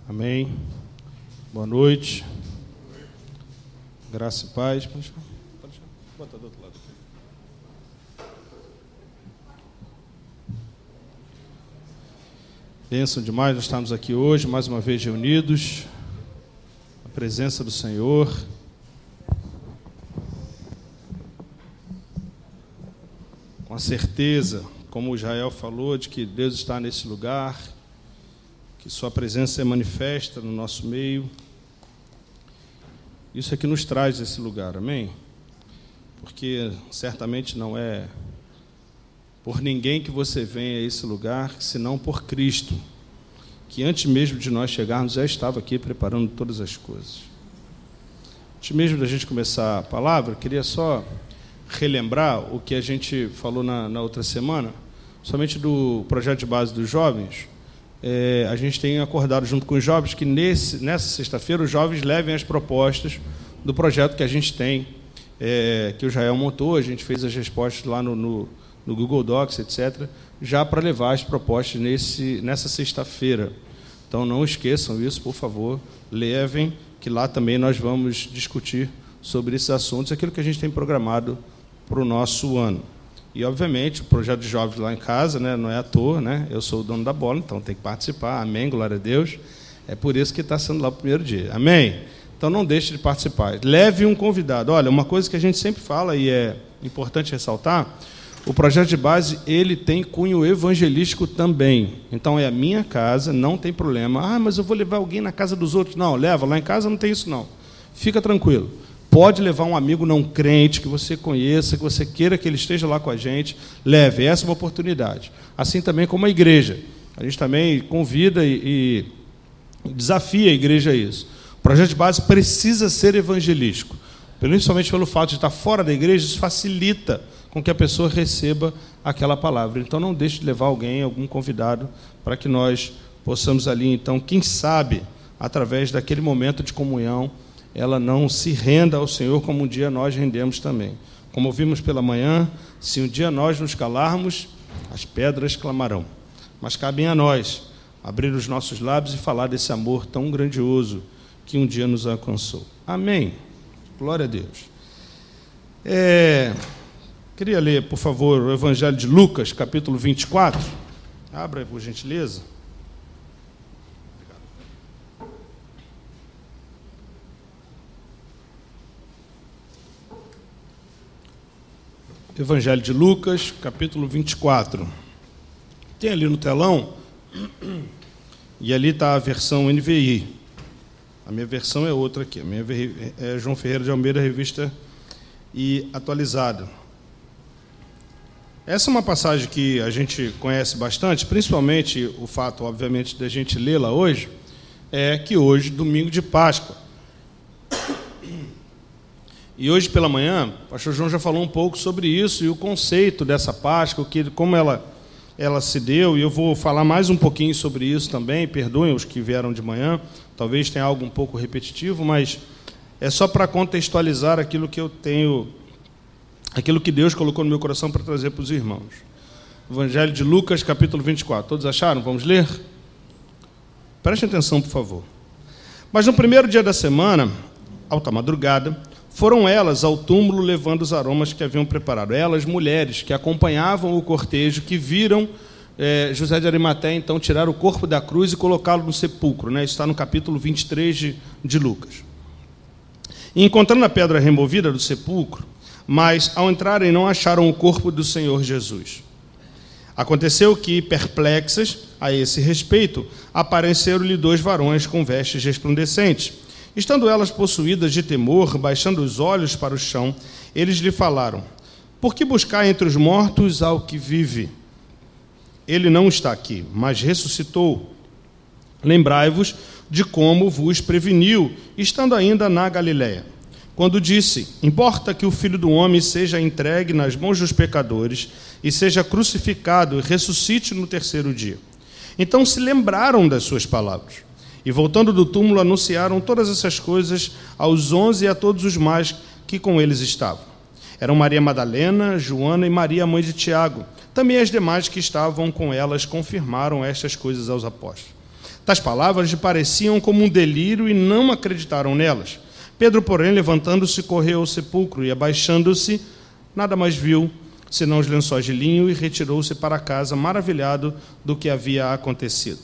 Amém. Boa noite. Graça e paz. Pode botar do outro lado aqui. Bênção demais, nós estamos aqui hoje, mais uma vez reunidos, na presença do Senhor. Com a certeza, como o Israel falou, de que Deus está nesse lugar, que sua presença é manifesta no nosso meio. Isso é que nos traz esse lugar, amém? Porque certamente não é por ninguém que você vem a esse lugar, senão por Cristo, que antes mesmo de nós chegarmos já estava aqui preparando todas as coisas. Antes mesmo da gente começar a palavra, queria só relembrar o que a gente falou na outra semana, somente do projeto de base dos jovens. A gente tem acordado junto com os jovens que nessa sexta-feira os jovens levem as propostas do projeto que a gente tem, que o Israel montou. A gente fez as respostas lá no Google Docs, etc., já para levar as propostas nessa sexta-feira. Então não esqueçam isso, por favor, levem, que lá também nós vamos discutir sobre esses assuntos, aquilo que a gente tem programado para o nosso ano. E, obviamente, o projeto de jovens lá em casa, né, não é à toa, né? Eu sou o dono da bola, então tem que participar. Amém, glória a Deus. É por isso que está sendo lá o primeiro dia. Amém? Então não deixe de participar. Leve um convidado. Olha, uma coisa que a gente sempre fala e é importante ressaltar, o projeto de base, ele tem cunho evangelístico também. Então é a minha casa, não tem problema. Ah, mas eu vou levar alguém na casa dos outros. Não, leva, lá em casa não tem isso não. Fica tranquilo. Pode levar um amigo não crente, que você conheça, que você queira que ele esteja lá com a gente, leve, essa é uma oportunidade. Assim também como a igreja. A gente também convida e desafia a igreja a isso. O projeto de base precisa ser evangelístico. Principalmente pelo fato de estar fora da igreja, isso facilita com que a pessoa receba aquela palavra. Então não deixe de levar alguém, algum convidado, para que nós possamos ali, então, quem sabe, através daquele momento de comunhão, ela não se renda ao Senhor como um dia nós rendemos também. Como ouvimos pela manhã, se um dia nós nos calarmos, as pedras clamarão. Mas cabe a nós abrir os nossos lábios e falar desse amor tão grandioso que um dia nos alcançou. Amém. Glória a Deus. Queria ler, por favor, o Evangelho de Lucas, capítulo 24. Abra, por gentileza. Evangelho de Lucas, capítulo 24. Tem ali no telão, e ali está a versão NVI. A minha versão é outra aqui. A minha é João Ferreira de Almeida, revista e atualizada. Essa é uma passagem que a gente conhece bastante, principalmente o fato, obviamente, de a gente lê-la hoje, é que hoje, domingo de Páscoa. E hoje pela manhã, o pastor João já falou um pouco sobre isso e o conceito dessa Páscoa, como ela se deu, e eu vou falar mais um pouquinho sobre isso também. Perdoem os que vieram de manhã, talvez tenha algo um pouco repetitivo, mas é só para contextualizar aquilo que eu tenho, aquilo que Deus colocou no meu coração para trazer para os irmãos. Evangelho de Lucas, capítulo 24. Todos acharam? Vamos ler? Prestem atenção, por favor. Mas no primeiro dia da semana, alta madrugada, foram elas ao túmulo levando os aromas que haviam preparado. Elas, mulheres, que acompanhavam o cortejo, que viram José de Arimateia, então, tirar o corpo da cruz e colocá-lo no sepulcro. Isso está no capítulo 23 de Lucas. E encontrando a pedra removida do sepulcro, mas, ao entrarem, não acharam o corpo do Senhor Jesus. Aconteceu que, perplexas a esse respeito, apareceram-lhe 2 varões com vestes resplandecentes. Estando elas possuídas de temor, baixando os olhos para o chão, eles lhe falaram: por que buscar entre os mortos ao que vive? Ele não está aqui, mas ressuscitou. Lembrai-vos de como vos preveniu, estando ainda na Galiléia, quando disse: importa que o Filho do Homem seja entregue nas mãos dos pecadores e seja crucificado e ressuscite no terceiro dia. Então se lembraram das suas palavras. E, voltando do túmulo, anunciaram todas essas coisas aos 11 e a todos os mais que com eles estavam. Eram Maria Madalena, Joana e Maria, mãe de Tiago. Também as demais que estavam com elas confirmaram estas coisas aos apóstolos. Tais palavras lhe pareciam como um delírio e não acreditaram nelas. Pedro, porém, levantando-se, correu ao sepulcro e, abaixando-se, nada mais viu, senão os lençóis de linho, e retirou-se para casa, maravilhado do que havia acontecido.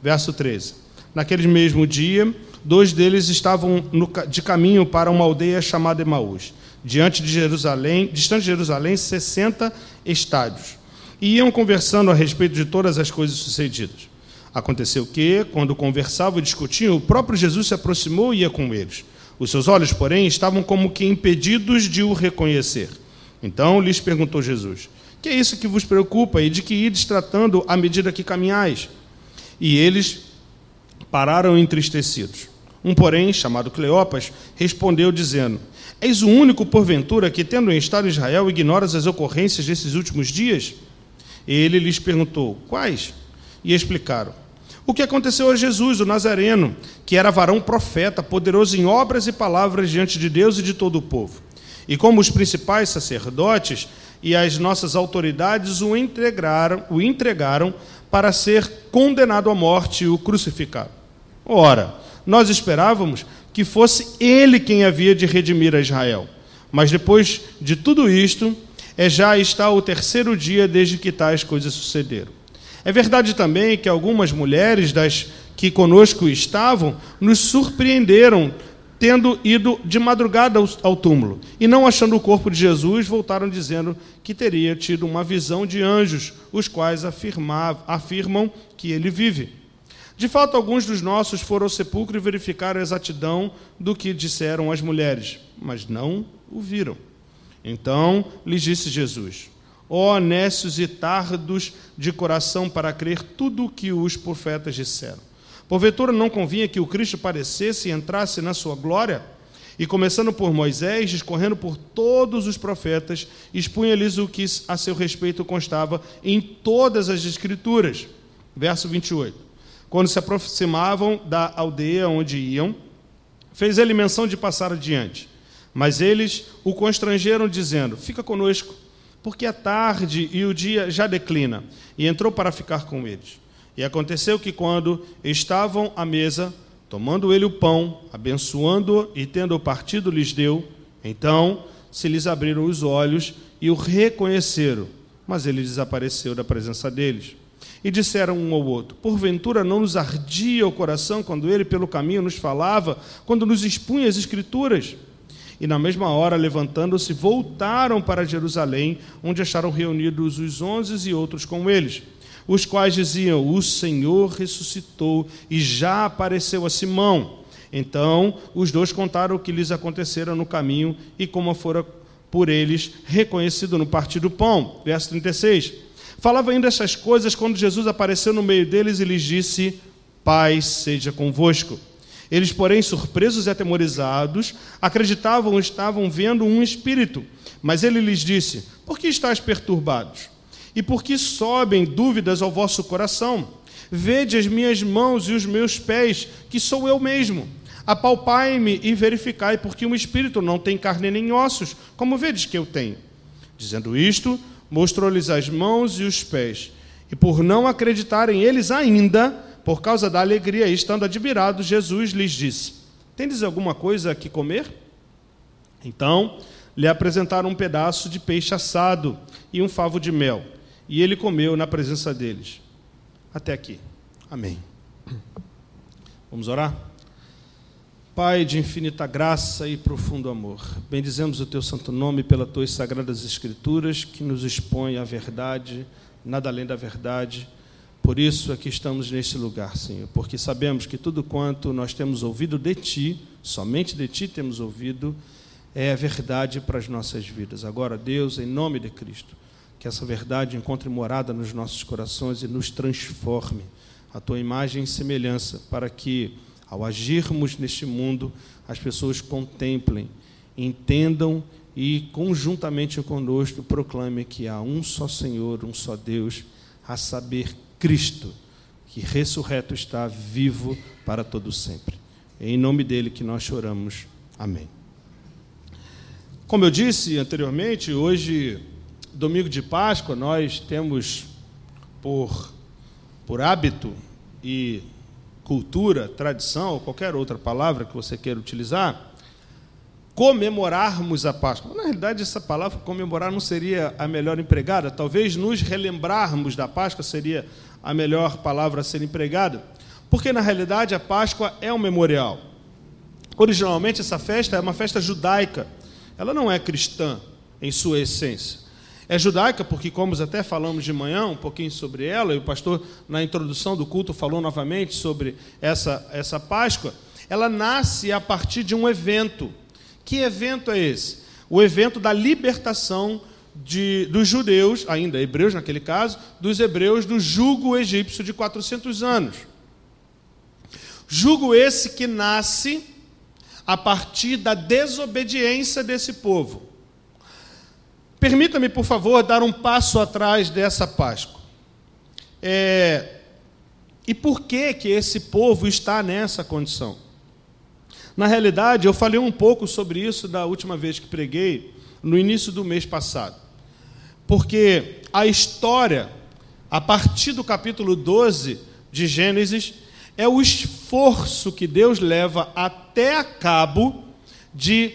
Verso 13. Naquele mesmo dia, 2 deles estavam de caminho para uma aldeia chamada Emaús, distante de Jerusalém, 60 estádios, e iam conversando a respeito de todas as coisas sucedidas. Aconteceu que, quando conversavam e discutiam, o próprio Jesus se aproximou e ia com eles. Os seus olhos, porém, estavam como que impedidos de o reconhecer. Então lhes perguntou Jesus: que é isso que vos preocupa e de que ides tratando à medida que caminhais? E eles pararam entristecidos. Um, porém, chamado Cleopas, respondeu dizendo: és o único, porventura, que, tendo estado em Israel, ignoras as ocorrências desses últimos dias? Ele lhes perguntou: quais? E explicaram: o que aconteceu a Jesus, o Nazareno, que era varão profeta, poderoso em obras e palavras diante de Deus e de todo o povo. E como os principais sacerdotes e as nossas autoridades o entregaram para ser condenado à morte e o crucificaram. Ora, nós esperávamos que fosse ele quem havia de redimir a Israel. Mas depois de tudo isto, já está o 3º dia desde que tais coisas sucederam. É verdade também que algumas mulheres das que conosco estavam nos surpreenderam, tendo ido de madrugada ao túmulo, e não achando o corpo de Jesus, voltaram dizendo que teria tido uma visão de anjos, os quais afirmam que ele vive. De fato, alguns dos nossos foram ao sepulcro e verificaram a exatidão do que disseram as mulheres, mas não o viram. Então lhes disse Jesus: ó nécios e tardos de coração para crer tudo o que os profetas disseram. Porventura não convinha que o Cristo padecesse e entrasse na sua glória? E começando por Moisés, discorrendo por todos os profetas, expunha-lhes o que a seu respeito constava em todas as Escrituras. Verso 28. Quando se aproximavam da aldeia onde iam, fez ele menção de passar adiante. Mas eles o constrangeram, dizendo: fica conosco, porque é tarde e o dia já declina. E entrou para ficar com eles. E aconteceu que, quando estavam à mesa, tomando ele o pão, abençoando-o e tendo-o partido, lhes deu. Então se lhes abriram os olhos e o reconheceram, mas ele desapareceu da presença deles. E disseram um ao outro: porventura não nos ardia o coração quando ele pelo caminho nos falava, quando nos expunha as Escrituras? E na mesma hora, levantando-se, voltaram para Jerusalém, onde acharam reunidos os 11 e outros com eles, os quais diziam: o Senhor ressuscitou e já apareceu a Simão. Então os 2 contaram o que lhes acontecera no caminho e como fora por eles reconhecido no partir do pão. Verso 36. Falava ainda essas coisas quando Jesus apareceu no meio deles e lhes disse: paz seja convosco. Eles, porém, surpresos e atemorizados, estavam vendo um espírito. Mas ele lhes disse: por que estáis perturbados? E por que sobem dúvidas ao vosso coração? Vede as minhas mãos e os meus pés, que sou eu mesmo. Apalpai-me e verificai, porque um espírito não tem carne nem ossos, como vedes que eu tenho. Dizendo isto, mostrou-lhes as mãos e os pés. E por não acreditarem eles ainda, por causa da alegria, estando admirados, Jesus lhes disse: tendes alguma coisa que comer? Então lhe apresentaram um pedaço de peixe assado e um favo de mel, e ele comeu na presença deles. Até aqui. Amém. Vamos orar? Pai de infinita graça e profundo amor, bendizemos o teu santo nome pelas tuas sagradas Escrituras, que nos expõem a verdade, nada além da verdade. Por isso aqui estamos neste lugar, Senhor, porque sabemos que tudo quanto nós temos ouvido de Ti, somente de Ti temos ouvido, é a verdade para as nossas vidas. Agora, Deus, em nome de Cristo, que essa verdade encontre morada nos nossos corações e nos transforme a Tua imagem e semelhança, para que, ao agirmos neste mundo, as pessoas contemplem, entendam e, conjuntamente conosco, proclamem que há um só Senhor, um só Deus, a saber, Cristo, que ressurreto está, vivo para todo sempre. É em nome dele que nós choramos. Amém. Como eu disse anteriormente, hoje, domingo de Páscoa, nós temos por hábito e cultura, tradição, ou qualquer outra palavra que você queira utilizar, comemorarmos a Páscoa. Na realidade, essa palavra comemorar não seria a melhor empregada, talvez nos relembrarmos da Páscoa seria a melhor palavra a ser empregada, porque na realidade a Páscoa é um memorial. Originalmente essa festa é uma festa judaica, ela não é cristã em sua essência. É judaica porque, como até falamos de manhã, um pouquinho sobre ela, e o pastor na introdução do culto falou novamente sobre essa Páscoa, ela nasce a partir de um evento. Que evento é esse? O evento da libertação dos judeus, ainda hebreus naquele caso, dos hebreus do jugo egípcio de 400 anos. Jugo esse que nasce a partir da desobediência desse povo. Permita-me, por favor, dar um passo atrás dessa Páscoa. E por que esse povo está nessa condição? Na realidade, eu falei um pouco sobre isso da última vez que preguei, no início do mês passado. Porque a história, a partir do capítulo 12 de Gênesis, é o esforço que Deus leva até a cabo de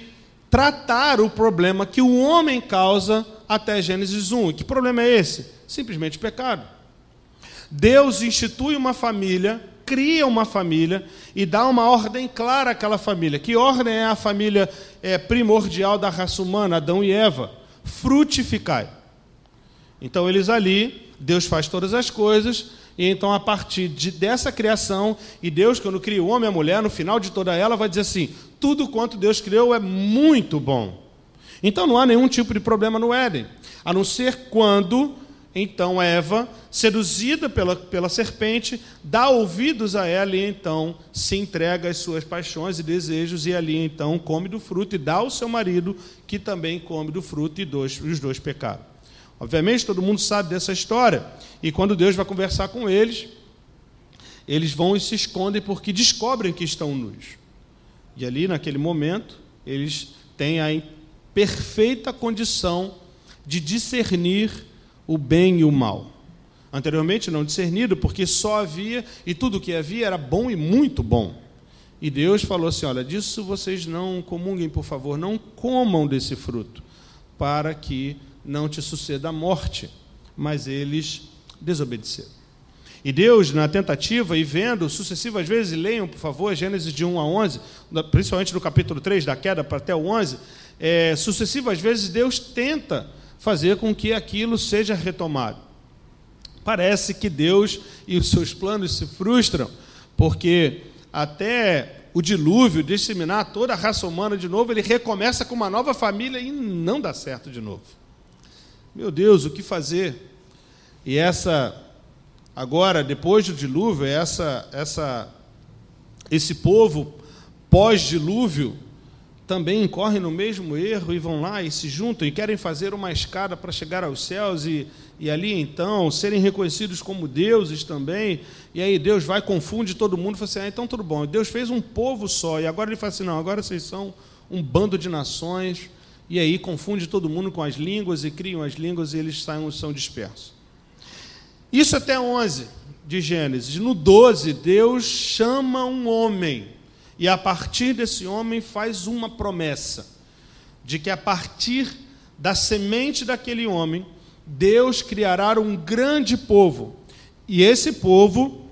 tratar o problema que o homem causa até Gênesis 1. E que problema é esse? Simplesmente pecado. Deus institui uma família, cria uma família e dá uma ordem clara àquela família. Que ordem é a família primordial da raça humana, Adão e Eva? Frutificai. Então, eles ali, Deus faz todas as coisas, e então, a partir dessa criação, e Deus, quando cria o homem e a mulher, no final de toda ela, vai dizer assim, tudo quanto Deus criou é muito bom. Então, não há nenhum tipo de problema no Éden, a não ser quando, então, Eva, seduzida pela serpente, dá ouvidos a ela e, então, se entrega às suas paixões e desejos, e ali, então, come do fruto e dá ao seu marido, que também come do fruto, e os dois pecaram. Obviamente, todo mundo sabe dessa história. E quando Deus vai conversar com eles, eles vão e se escondem porque descobrem que estão nus. E ali, naquele momento, eles têm a perfeita condição de discernir o bem e o mal. Anteriormente, não discernido, porque só havia, e tudo o que havia era bom e muito bom. E Deus falou assim, olha, disso vocês não comunguem, por favor, não comam desse fruto, para que não te suceda a morte, mas eles desobedeceram. E Deus, na tentativa, e vendo sucessivas vezes, leiam, por favor, Gênesis de 1 a 11, principalmente no capítulo 3, da queda para até o 11, sucessivas vezes Deus tenta fazer com que aquilo seja retomado. Parece que Deus e os seus planos se frustram, porque até o dilúvio, disseminar toda a raça humana de novo, ele recomeça com uma nova família e não dá certo de novo. Meu Deus, o que fazer? E agora, depois do dilúvio, esse povo pós-dilúvio também incorre no mesmo erro e vão lá e se juntam e querem fazer uma escada para chegar aos céus e ali, então, serem reconhecidos como deuses também. E aí Deus vai, confunde todo mundo e fala assim, então tudo bom. E Deus fez um povo só e agora ele fala assim, não, agora vocês são um bando de nações. E aí confunde todo mundo com as línguas e criam as línguas e eles são dispersos. Isso até 11 de Gênesis. No 12, Deus chama um homem e a partir desse homem faz uma promessa de que a partir da semente daquele homem, Deus criará um grande povo. E esse povo,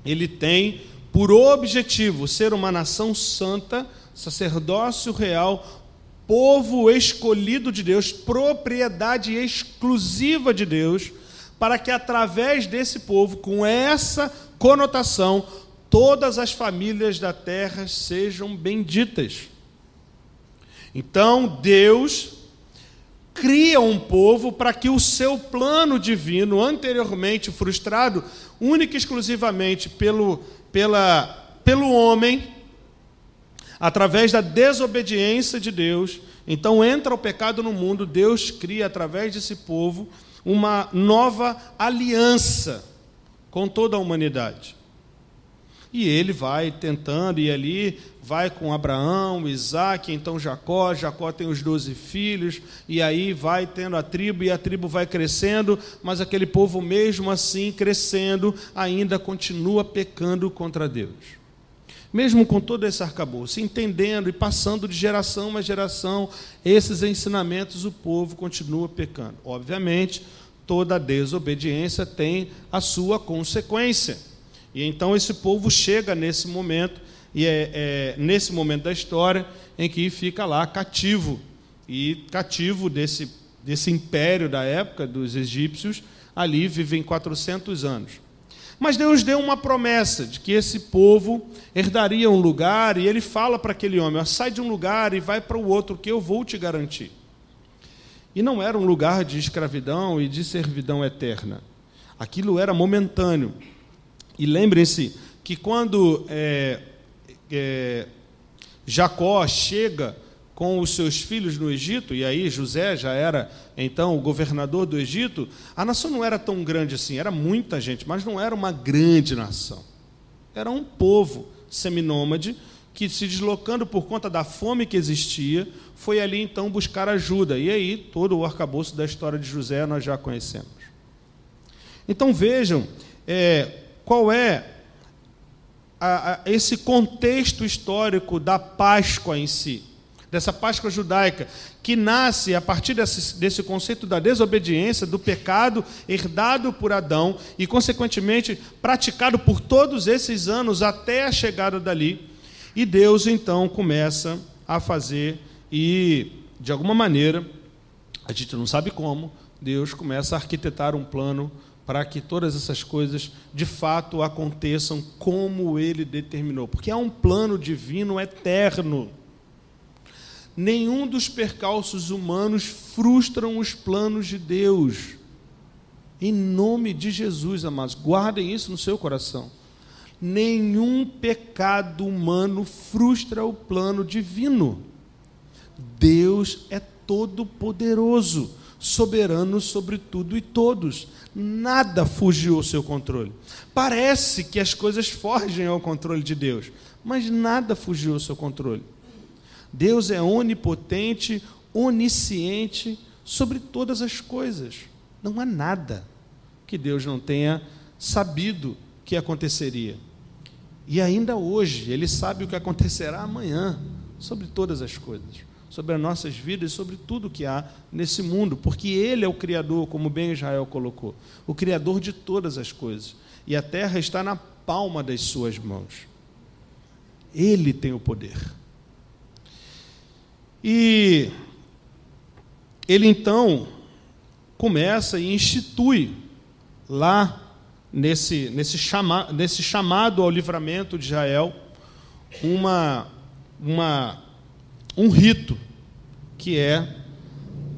ele tem por objetivo ser uma nação santa, sacerdócio real, povo escolhido de Deus, propriedade exclusiva de Deus, para que através desse povo, com essa conotação, todas as famílias da terra sejam benditas. Então, Deus cria um povo para que o seu plano divino, anteriormente frustrado, única e exclusivamente pelo homem, através da desobediência de Deus, então entra o pecado no mundo, Deus cria, através desse povo, uma nova aliança com toda a humanidade. E ele vai tentando ir ali, vai com Abraão, Isaque, então Jacó tem os 12 filhos, e aí vai tendo a tribo, e a tribo vai crescendo, mas aquele povo mesmo assim, crescendo, ainda continua pecando contra Deus. Mesmo com todo esse arcabouço, entendendo e passando de geração a geração, esses ensinamentos, o povo continua pecando. Obviamente, toda desobediência tem a sua consequência. E então esse povo chega nesse momento, e é nesse momento da história, em que fica lá cativo, e cativo desse império da época dos egípcios, ali vivem 400 anos. Mas Deus deu uma promessa de que esse povo herdaria um lugar, e ele fala para aquele homem, sai de um lugar e vai para o outro, que eu vou te garantir. E não era um lugar de escravidão e de servidão eterna. Aquilo era momentâneo. E lembrem-se que quando Jacó chega com os seus filhos no Egito, e aí José já era, então, o governador do Egito, a nação não era tão grande assim, era muita gente, mas não era uma grande nação. Era um povo seminômade que, se deslocando por conta da fome que existia, foi ali, então, buscar ajuda. E aí, todo o arcabouço da história de José nós já conhecemos. Então, vejam qual é esse contexto histórico da Páscoa em si, dessa Páscoa judaica, que nasce a partir desse conceito da desobediência, do pecado herdado por Adão e, consequentemente, praticado por todos esses anos até a chegada dali. E Deus, então, começa a fazer, e, de alguma maneira, a gente não sabe como, Deus começa a arquitetar um plano para que todas essas coisas, de fato, aconteçam como Ele determinou. Porque há um plano divino eterno. Nenhum dos percalços humanos frustram os planos de Deus. Em nome de Jesus, amados, guardem isso no seu coração. Nenhum pecado humano frustra o plano divino. Deus é todo-poderoso, soberano sobre tudo e todos. Nada fugiu ao seu controle. Parece que as coisas fogem ao controle de Deus, mas nada fugiu ao seu controle. Deus é onipotente, onisciente sobre todas as coisas. Não há nada que Deus não tenha sabido que aconteceria. E ainda hoje, Ele sabe o que acontecerá amanhã, sobre todas as coisas, sobre as nossas vidas e sobre tudo que há nesse mundo, porque Ele é o Criador, como bem Israel colocou, o Criador de todas as coisas, e a terra está na palma das suas mãos. Ele tem o poder. E Ele então começa e institui lá nesse chamado ao livramento de Israel um rito, que é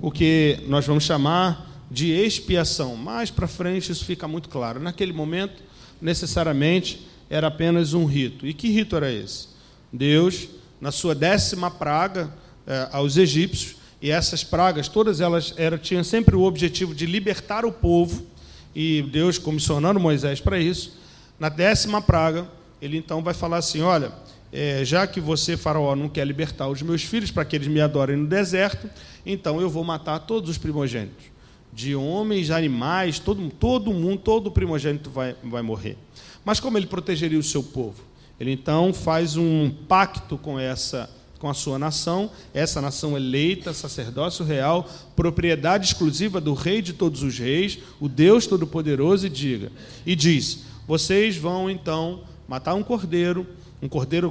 o que nós vamos chamar de expiação. Mais para frente isso fica muito claro. Naquele momento, necessariamente, era apenas um rito. E que rito era esse? Deus, na sua 10ª praga aos egípcios, e essas pragas, todas elas tinham sempre o objetivo de libertar o povo, e Deus comissionando Moisés para isso. Na 10ª praga, ele então vai falar assim, olha, já que você, Faraó, não quer libertar os meus filhos para que eles me adorem no deserto, então eu vou matar todos os primogênitos, de homens, animais, todo mundo, todo primogênito vai morrer. Mas como ele protegeria o seu povo? Ele então faz um pacto com a sua nação, essa nação eleita, sacerdócio real, propriedade exclusiva do Rei de todos os reis, o Deus Todo-Poderoso, e diz, vocês vão então matar um cordeiro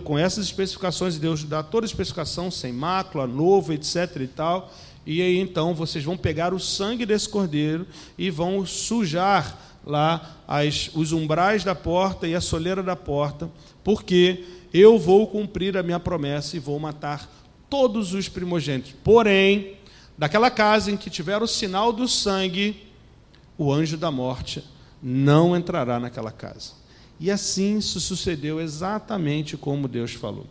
com essas especificações, e Deus dá toda a especificação, sem mácula, novo, etc. e tal, e aí então vocês vão pegar o sangue desse cordeiro e vão sujar lá os umbrais da porta e a soleira da porta, porque eu vou cumprir a minha promessa e vou matar todos os primogênitos. Porém, daquela casa em que tiver o sinal do sangue, o anjo da morte não entrará naquela casa. E assim se sucedeu exatamente como Deus falou.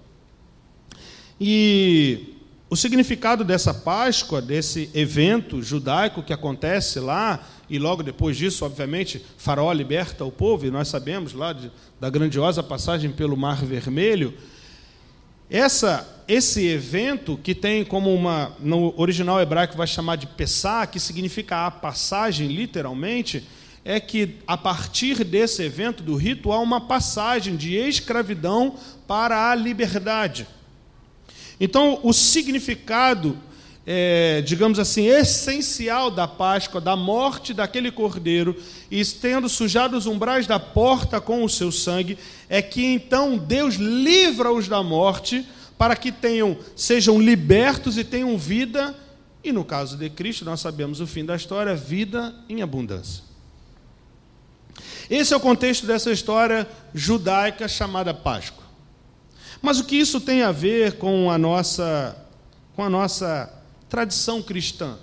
E O significado dessa Páscoa, desse evento judaico que acontece lá, e logo depois disso, obviamente, Faraó liberta o povo, e nós sabemos lá da grandiosa passagem pelo Mar Vermelho. Esse evento, que tem como no original hebraico vai chamar de Pessá, que significa a passagem, literalmente, é que a partir desse evento do rito há uma passagem de escravidão para a liberdade. Então, o significado, digamos assim, essencial da Páscoa, da morte daquele cordeiro, e tendo sujado os umbrais da porta com o seu sangue, é que então Deus livra-os da morte para que sejam libertos e tenham vida, e no caso de Cristo, nós sabemos o fim da história, vida em abundância. Esse é o contexto dessa história judaica chamada Páscoa. Mas o que isso tem a ver com a nossa tradição cristã?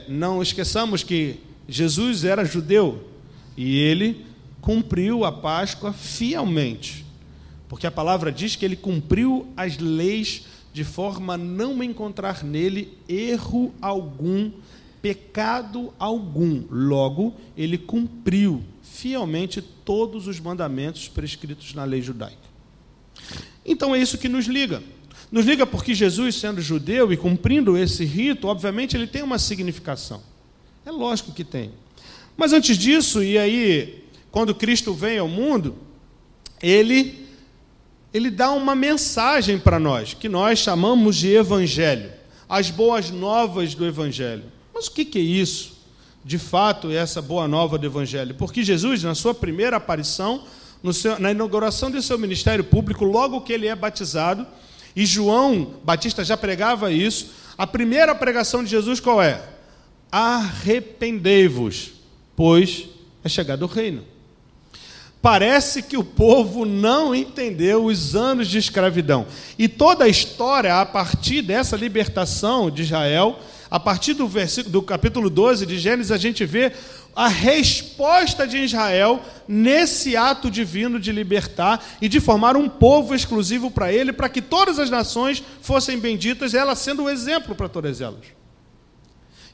Não esqueçamos que Jesus era judeu e ele cumpriu a Páscoa fielmente, porque a palavra diz que ele cumpriu as leis de forma a não encontrar nele erro algum, pecado algum. Logo, ele cumpriu fielmente todos os mandamentos prescritos na lei judaica. Então é isso que nos liga. Nos liga porque Jesus, sendo judeu e cumprindo esse rito, obviamente ele tem uma significação. É lógico que tem. Mas antes disso, e aí, quando Cristo vem ao mundo, ele dá uma mensagem para nós, que nós chamamos de Evangelho, as boas novas do Evangelho. Mas o que é isso? De fato, essa boa nova do Evangelho? Porque Jesus, na sua primeira aparição, na inauguração do seu ministério público, logo que ele é batizado, e João Batista já pregava isso, a primeira pregação de Jesus qual é? Arrependei-vos, pois é chegado o reino. Parece que o povo não entendeu os anos de escravidão. E toda a história, a partir dessa libertação de Israel, a partir do capítulo 12 de Gênesis, a gente vê a resposta de Israel nesse ato divino de libertar e de formar um povo exclusivo para ele, para que todas as nações fossem benditas, ela sendo um exemplo para todas elas.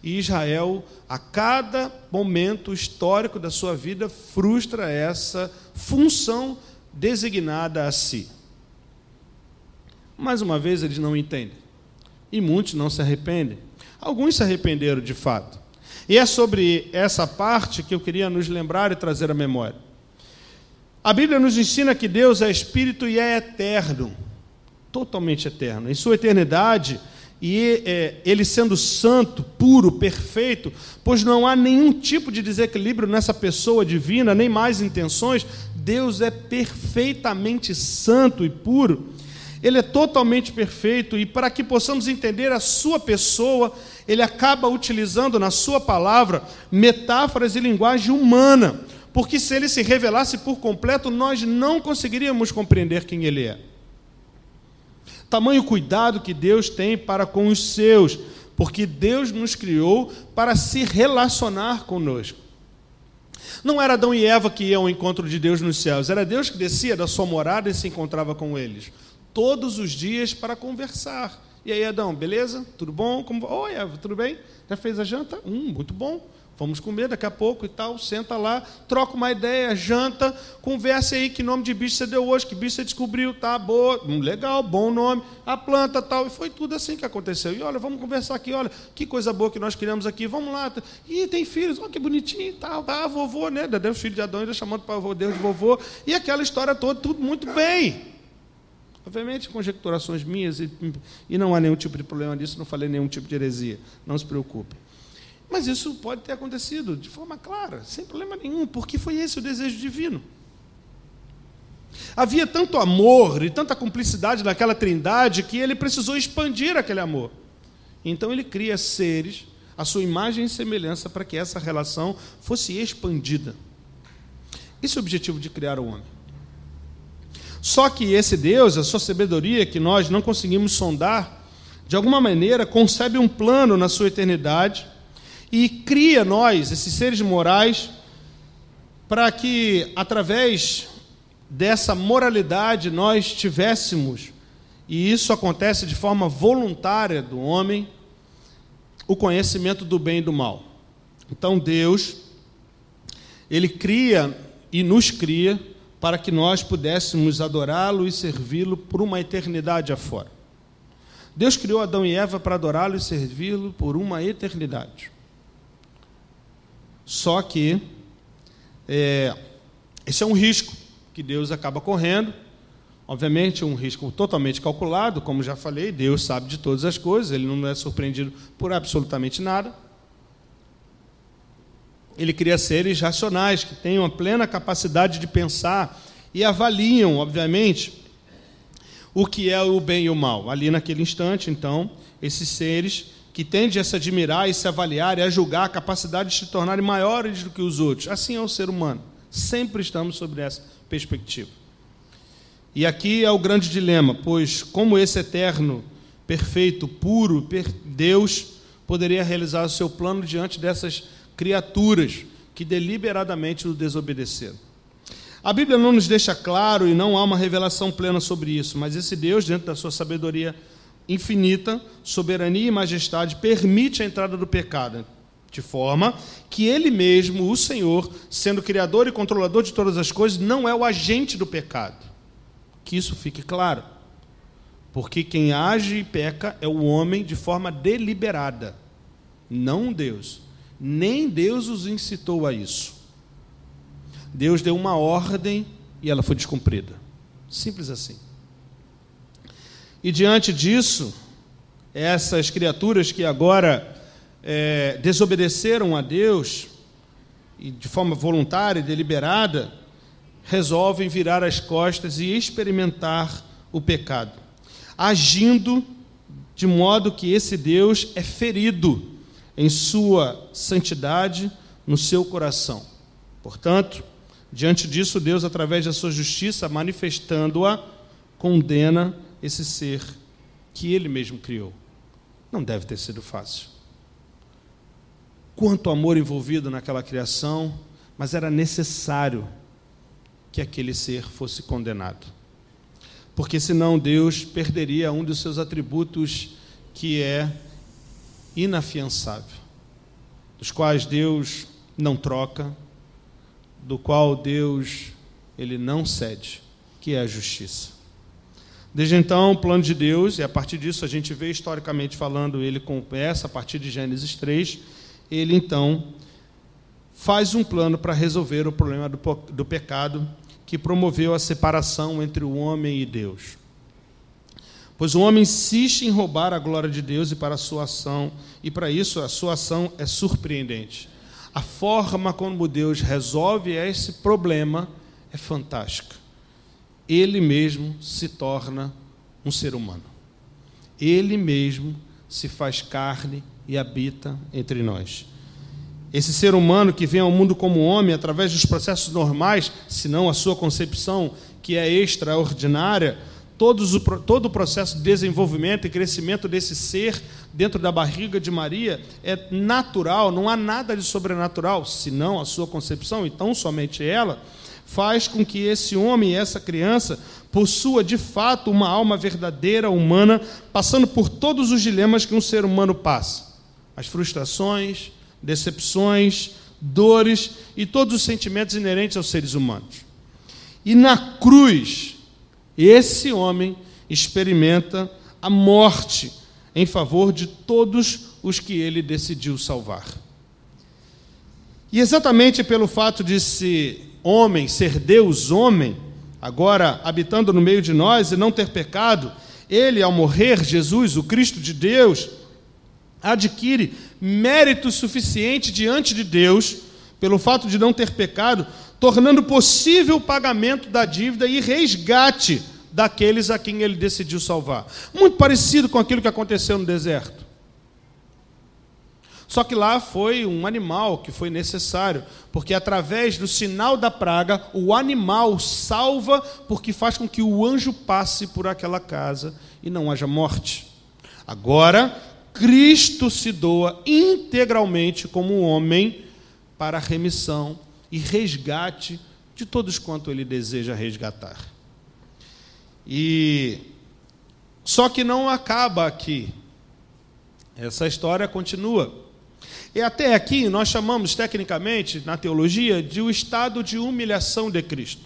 E Israel, a cada momento histórico da sua vida, frustra essa função designada a si. Mais uma vez, eles não entendem. E muitos não se arrependem. Alguns se arrependeram de fato. E é sobre essa parte que eu queria nos lembrar e trazer à memória. A Bíblia nos ensina que Deus é Espírito e é eterno. Totalmente eterno. Em sua eternidade, e ele sendo santo, puro, perfeito, pois não há nenhum tipo de desequilíbrio nessa pessoa divina, nem mais intenções, Deus é perfeitamente santo e puro. Ele é totalmente perfeito, e para que possamos entender a sua pessoa, ele acaba utilizando na sua palavra metáforas e linguagem humana, porque se ele se revelasse por completo, nós não conseguiríamos compreender quem ele é. Tamanho cuidado que Deus tem para com os seus, porque Deus nos criou para se relacionar conosco. Não era Adão e Eva que iam ao encontro de Deus nos céus, era Deus que descia da sua morada e se encontrava com eles, todos os dias para conversar. E aí, Adão, beleza? Tudo bom? Oi, Eva, tudo bem? Já fez a janta? Muito bom. Vamos comer daqui a pouco e tal. Senta lá, troca uma ideia, janta, conversa aí que nome de bicho você deu hoje, que bicho você descobriu, tá, boa, legal, bom nome, a planta tal. E foi tudo assim que aconteceu. E olha, vamos conversar aqui, olha, que coisa boa que nós criamos aqui, vamos lá. E tem filhos, olha que bonitinho e tal. Ah, vovô, né? Deus, filho de Adão, ainda chamando para Deus de vovô. E aquela história toda, tudo muito bem. Obviamente, conjecturações minhas, e não há nenhum tipo de problema disso, não falei nenhum tipo de heresia, não se preocupe. Mas isso pode ter acontecido de forma clara, sem problema nenhum, porque foi esse o desejo divino. Havia tanto amor e tanta cumplicidade naquela trindade que ele precisou expandir aquele amor. Então ele cria seres, a sua imagem e semelhança, para que essa relação fosse expandida. Esse é o objetivo de criar o homem. Só que esse Deus, a sua sabedoria, que nós não conseguimos sondar, de alguma maneira concebe um plano na sua eternidade e cria nós, esses seres morais, para que, através dessa moralidade, nós tivéssemos e isso acontece de forma voluntária do homem, o conhecimento do bem e do mal. Então Deus, Ele cria e nos cria para que nós pudéssemos adorá-lo e servi-lo por uma eternidade afora. Deus criou Adão e Eva para adorá-lo e servi-lo por uma eternidade. Só que esse é um risco que Deus acaba correndo. Obviamente, um risco totalmente calculado, como já falei, Deus sabe de todas as coisas, Ele não é surpreendido por absolutamente nada. Ele cria seres racionais, que têm uma plena capacidade de pensar e avaliam, obviamente, o que é o bem e o mal. Ali naquele instante, então, esses seres que tendem a se admirar e se avaliar e a julgar a capacidade de se tornarem maiores do que os outros. Assim é o ser humano. Sempre estamos sobre essa perspectiva. E aqui é o grande dilema, pois como esse eterno, perfeito, puro, Deus poderia realizar o seu plano diante dessas criaturas que deliberadamente o desobedeceram. A Bíblia não nos deixa claro e não há uma revelação plena sobre isso, mas esse Deus, dentro da sua sabedoria infinita, soberania e majestade, permite a entrada do pecado, de forma que Ele mesmo, o Senhor, sendo Criador e controlador de todas as coisas, não é o agente do pecado. Que isso fique claro. Porque quem age e peca é o homem de forma deliberada, não Deus. Nem Deus os incitou a isso. Deus deu uma ordem e ela foi descumprida. Simples assim. E diante disso, essas criaturas que agora desobedeceram a Deus, e de forma voluntária e deliberada, resolvem virar as costas e experimentar o pecado, agindo de modo que esse Deus é ferido em sua santidade, no seu coração. Portanto, diante disso, Deus, através da sua justiça, manifestando-a, condena esse ser que Ele mesmo criou. Não deve ter sido fácil. Quanto amor envolvido naquela criação, mas era necessário que aquele ser fosse condenado. Porque senão Deus perderia um dos seus atributos, que é inafiançável, dos quais Deus não troca, do qual Deus Ele não cede, que é a justiça. Desde então, o plano de Deus, e a partir disso a gente vê historicamente falando, Ele começa a partir de Gênesis 3, Ele então faz um plano para resolver o problema do pecado, que promoveu a separação entre o homem e Deus. Pois o homem insiste em roubar a glória de Deus e para a sua ação, e para isso a sua ação é surpreendente. A forma como Deus resolve esse problema é fantástica. Ele mesmo se torna um ser humano. Ele mesmo se faz carne e habita entre nós. Esse ser humano que vem ao mundo como homem, através dos processos normais, se não a sua concepção, que é extraordinária, todo o processo de desenvolvimento e crescimento desse ser dentro da barriga de Maria é natural, não há nada de sobrenatural, senão a sua concepção, então somente ela, faz com que esse homem e essa criança possua de fato uma alma verdadeira, humana, passando por todos os dilemas que um ser humano passa, as frustrações, decepções, dores e todos os sentimentos inerentes aos seres humanos. E na cruz, esse homem experimenta a morte em favor de todos os que ele decidiu salvar. E exatamente pelo fato de ser homem, ser Deus homem, agora habitando no meio de nós e não ter pecado, ele, ao morrer, Jesus, o Cristo de Deus, adquire mérito suficiente diante de Deus, pelo fato de não ter pecado, tornando possível o pagamento da dívida e resgate daqueles a quem ele decidiu salvar. Muito parecido com aquilo que aconteceu no deserto. Só que lá foi um animal que foi necessário, porque através do sinal da praga, o animal salva, porque faz com que o anjo passe por aquela casa e não haja morte. Agora, Cristo se doa integralmente como homem para a remissão e resgate de todos quanto ele deseja resgatar. E Só que não acaba aqui. Essa história continua. E até aqui nós chamamos tecnicamente, na teologia, de o estado de humilhação de Cristo.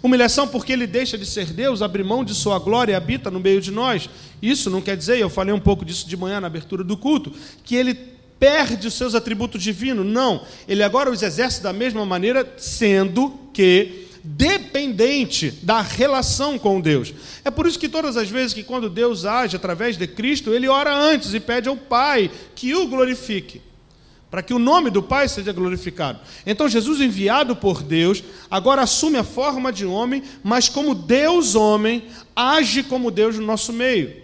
Humilhação porque ele deixa de ser Deus, abre mão de sua glória e habita no meio de nós. Isso não quer dizer, eu falei um pouco disso de manhã na abertura do culto, que ele perde os seus atributos divinos. Não, ele agora os exerce da mesma maneira, sendo que dependente da relação com Deus. É por isso que todas as vezes que quando Deus age através de Cristo, ele ora antes e pede ao Pai que o glorifique, para que o nome do Pai seja glorificado. Então Jesus, enviado por Deus, agora assume a forma de homem, mas como Deus homem, age como Deus no nosso meio.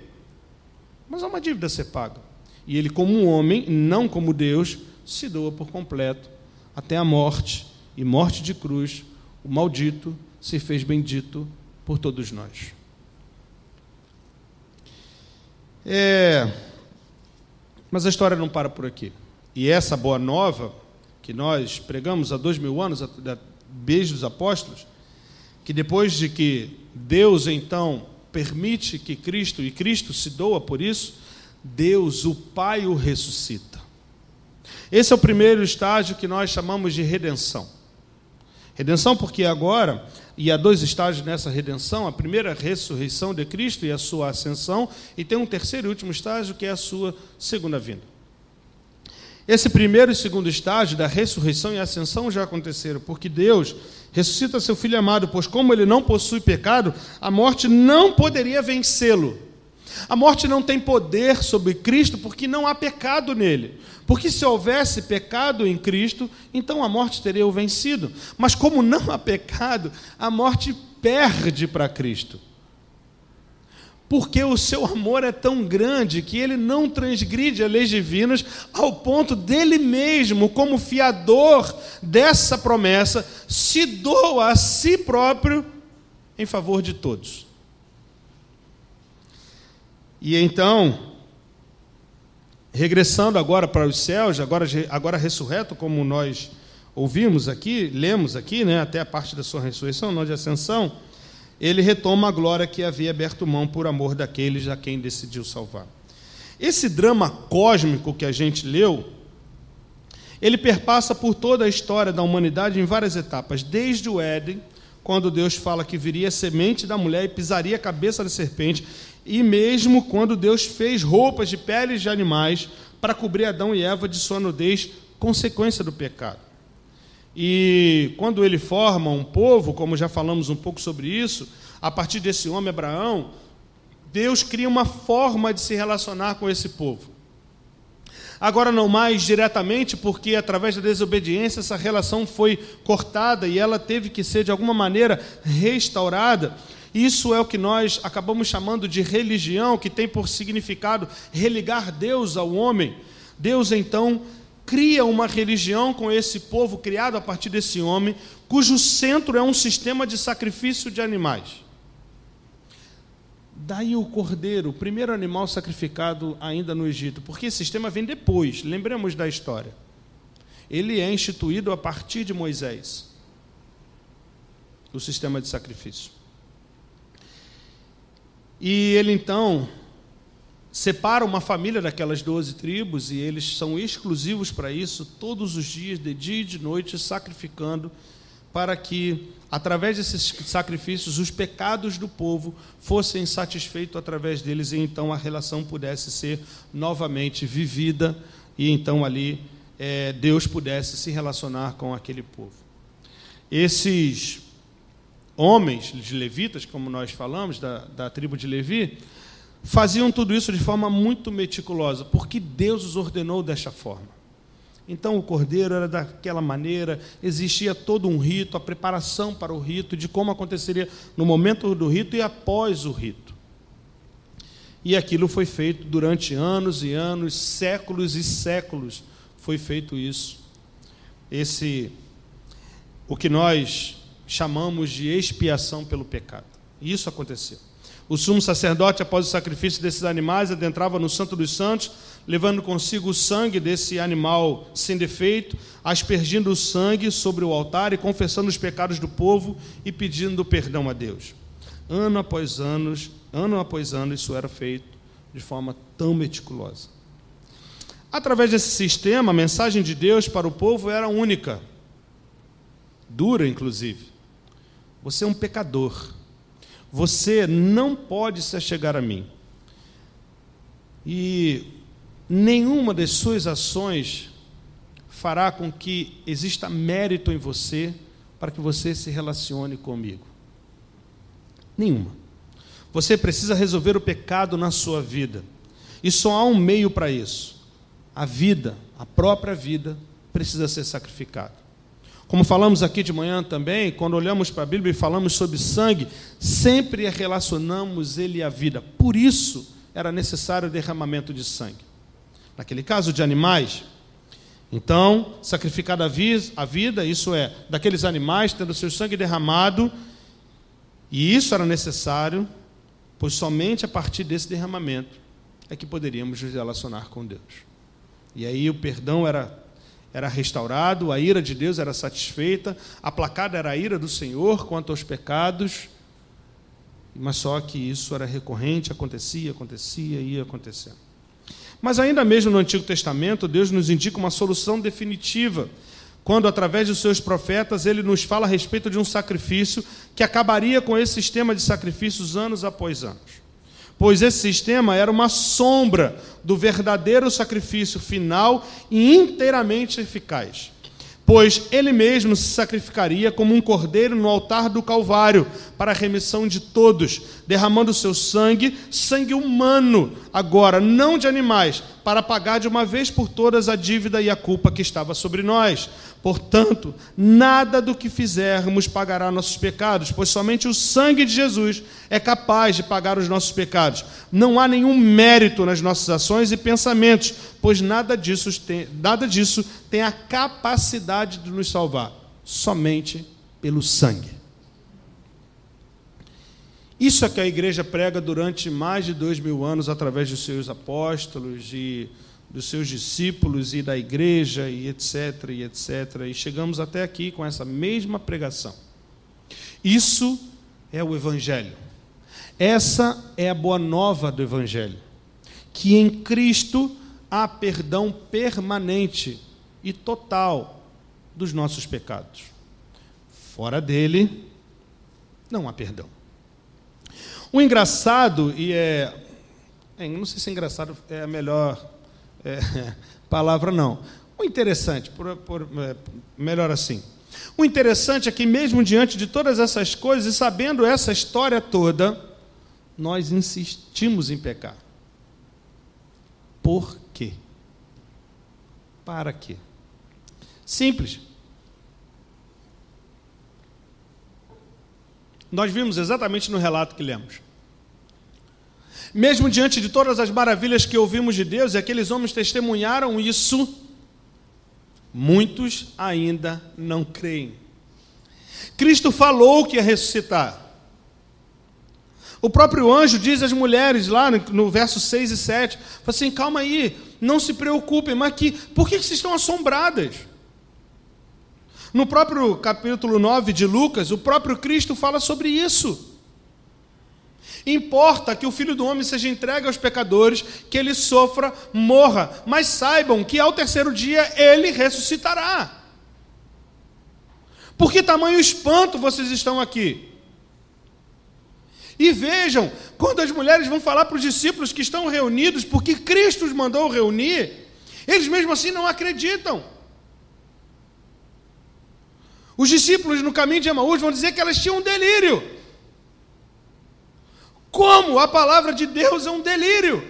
Mas há uma dívida a ser paga. E ele, como um homem, não como Deus, se doa por completo até a morte, e morte de cruz. O maldito se fez bendito por todos nós. Mas a história não para por aqui. E essa boa nova, que nós pregamos há 2000 anos, desde os apóstolos, que depois de que Deus, então, permite que Cristo, e Cristo se doa por isso, Deus, o Pai, o ressuscita. Esse é o primeiro estágio que nós chamamos de redenção. Redenção porque agora, e há dois estágios nessa redenção, a primeira, a ressurreição de Cristo e a sua ascensão, e tem um terceiro e último estágio, que é a sua segunda vinda. Esse primeiro e segundo estágio da ressurreição e ascensão já aconteceram, porque Deus ressuscita seu Filho amado, pois como ele não possui pecado, a morte não poderia vencê-lo. A morte não tem poder sobre Cristo, porque não há pecado nele. Porque se houvesse pecado em Cristo, então a morte teria o vencido. Mas como não há pecado, a morte perde para Cristo. Porque o seu amor é tão grande que ele não transgride as leis divinas ao ponto dele mesmo, como fiador dessa promessa, se doa a si próprio em favor de todos. E então, regressando agora para os céus, agora ressurreto, como nós ouvimos aqui, lemos aqui, né, até a parte da sua ressurreição, não de ascensão, ele retoma a glória que havia aberto mão por amor daqueles a quem decidiu salvar. Esse drama cósmico que a gente leu, ele perpassa por toda a história da humanidade em várias etapas, desde o Éden, quando Deus fala que viria a semente da mulher e pisaria a cabeça da serpente, e mesmo quando Deus fez roupas de peles de animais para cobrir Adão e Eva de sua nudez, consequência do pecado. E quando ele forma um povo, como já falamos um pouco sobre isso, a partir desse homem Abraão, Deus cria uma forma de se relacionar com esse povo. Agora não mais diretamente, porque através da desobediência essa relação foi cortada e ela teve que ser de alguma maneira restaurada. Isso é o que nós acabamos chamando de religião, que tem por significado religar Deus ao homem. Deus, então, cria uma religião com esse povo criado a partir desse homem, cujo centro é um sistema de sacrifício de animais. Daí o cordeiro, o primeiro animal sacrificado ainda no Egito, porque esse sistema vem depois, lembremos da história. Ele é instituído a partir de Moisés, o sistema de sacrifício. E ele, então, separa uma família daquelas 12 tribos, e eles são exclusivos para isso, todos os dias, de dia e de noite, sacrificando, para que, através desses sacrifícios, os pecados do povo fossem satisfeitos através deles, e então a relação pudesse ser novamente vivida, e então ali Deus pudesse se relacionar com aquele povo. Esses homens de levitas, como nós falamos, da tribo de Levi, faziam tudo isso de forma muito meticulosa, porque Deus os ordenou desta forma. Então o cordeiro era daquela maneira, existia todo um rito, a preparação para o rito, de como aconteceria no momento do rito e após o rito. E aquilo foi feito durante anos e anos, séculos e séculos, foi feito isso. O que nós chamamos de expiação pelo pecado. E isso aconteceu. O sumo sacerdote, após o sacrifício desses animais, adentrava no Santo dos Santos, levando consigo o sangue desse animal sem defeito, aspergindo o sangue sobre o altar e confessando os pecados do povo e pedindo perdão a Deus. Ano após ano, Ano após ano, isso era feito de forma tão meticulosa. Através desse sistema, a mensagem de Deus para o povo era única, dura, inclusive. Você é um pecador. Você não pode se achegar a mim. E nenhuma das suas ações fará com que exista mérito em você para que você se relacione comigo. Nenhuma. Você precisa resolver o pecado na sua vida. E só há um meio para isso. A vida, a própria vida, precisa ser sacrificada. Como falamos aqui de manhã também, quando olhamos para a Bíblia e falamos sobre sangue, sempre relacionamos ele à vida. Por isso era necessário o derramamento de sangue. Naquele caso de animais, então, sacrificada a vida, isso é, daqueles animais tendo seu sangue derramado, e isso era necessário, pois somente a partir desse derramamento é que poderíamos nos relacionar com Deus. E aí o perdão era restaurado, a ira de Deus era satisfeita, aplacada era a ira do Senhor quanto aos pecados, mas só que isso era recorrente, acontecia, ia acontecendo. Mas ainda mesmo no Antigo Testamento, Deus nos indica uma solução definitiva, quando através dos seus profetas ele nos fala a respeito de um sacrifício que acabaria com esse sistema de sacrifícios anos após anos. Pois esse sistema era uma sombra do verdadeiro sacrifício final e inteiramente eficaz. Pois ele mesmo se sacrificaria como um cordeiro no altar do Calvário, para a remissão de todos, derramando seu sangue, sangue humano, agora, não de animais, para pagar de uma vez por todas a dívida e a culpa que estava sobre nós. Portanto, nada do que fizermos pagará nossos pecados, pois somente o sangue de Jesus é capaz de pagar os nossos pecados. Não há nenhum mérito nas nossas ações e pensamentos, pois nada disso tem a capacidade de nos salvar, somente pelo sangue. Isso é que a igreja prega durante mais de 2000 anos, através dos seus apóstolos e dos seus discípulos e da igreja, e etc, e etc. E chegamos até aqui com essa mesma pregação. Isso é o Evangelho. Essa é a boa nova do Evangelho. Que em Cristo há perdão permanente e total dos nossos pecados. Fora dele, não há perdão. O engraçado, não sei se engraçado é a melhor palavra, não. O interessante, melhor assim. O interessante é que mesmo diante de todas essas coisas, e sabendo essa história toda, nós insistimos em pecar. Por quê? Para quê? Simples. Nós vimos exatamente no relato que lemos. Mesmo diante de todas as maravilhas que ouvimos de Deus, e aqueles homens testemunharam isso, muitos ainda não creem. Cristo falou que ia ressuscitar. O próprio anjo diz às mulheres, lá no verso 6 e 7, fala assim, calma aí, não se preocupem, mas por que vocês estão assombradas? No próprio capítulo 9 de Lucas, o próprio Cristo fala sobre isso. Importa que o Filho do Homem seja entregue aos pecadores, que ele sofra, morra, mas saibam que ao terceiro dia ele ressuscitará. Por que tamanho espanto vocês estão aqui? E vejam, quando as mulheres vão falar para os discípulos que estão reunidos, porque Cristo os mandou reunir, eles mesmo assim não acreditam. Os discípulos no caminho de Emaús vão dizer que elas tinham um delírio. Como a palavra de Deus é um delírio?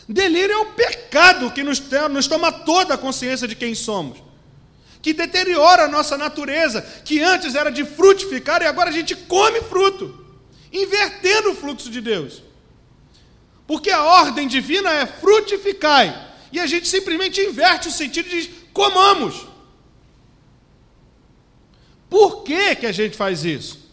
Delírio é o pecado que nos toma toda a consciência de quem somos, que deteriora a nossa natureza, que antes era de frutificar e agora a gente come fruto, invertendo o fluxo de Deus. Porque a ordem divina é frutificai, e a gente simplesmente inverte o sentido e diz, comamos. Por que a gente faz isso?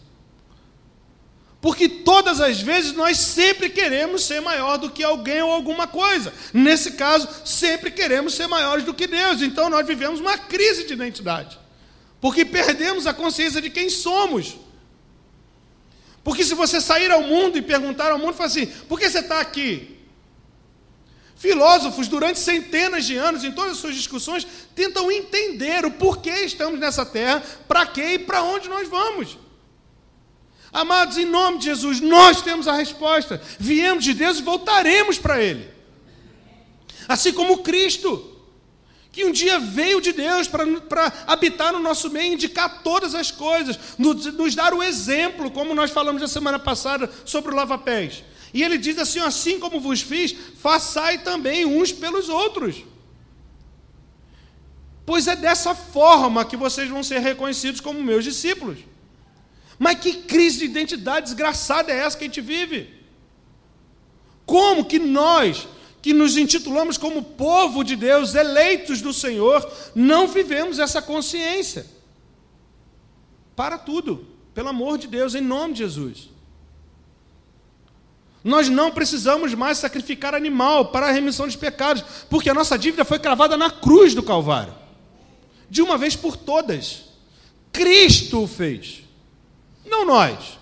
Porque todas as vezes nós sempre queremos ser maior do que alguém ou alguma coisa. Nesse caso, sempre queremos ser maiores do que Deus. Então nós vivemos uma crise de identidade. Porque perdemos a consciência de quem somos. Porque se você sair ao mundo e perguntar ao mundo, fala assim, por que você está aqui? Filósofos, durante centenas de anos, em todas as suas discussões, tentam entender o porquê estamos nessa terra, para quê e para onde nós vamos. Amados, em nome de Jesus, nós temos a resposta. Viemos de Deus e voltaremos para Ele. Assim como Cristo, que um dia veio de Deus para habitar no nosso meio, indicar todas as coisas, nos dar o exemplo, como nós falamos na semana passada sobre o lava-pés. E ele diz assim, assim como vos fiz, façai também uns pelos outros. Pois é dessa forma que vocês vão ser reconhecidos como meus discípulos. Mas que crise de identidade desgraçada é essa que a gente vive? Como que nós, que nos intitulamos como povo de Deus, eleitos do Senhor, não vivemos essa consciência? Para tudo, pelo amor de Deus, em nome de Jesus. Nós não precisamos mais sacrificar animal para a remissão dos pecados, porque a nossa dívida foi cravada na cruz do Calvário. De uma vez por todas. Cristo o fez. Não nós.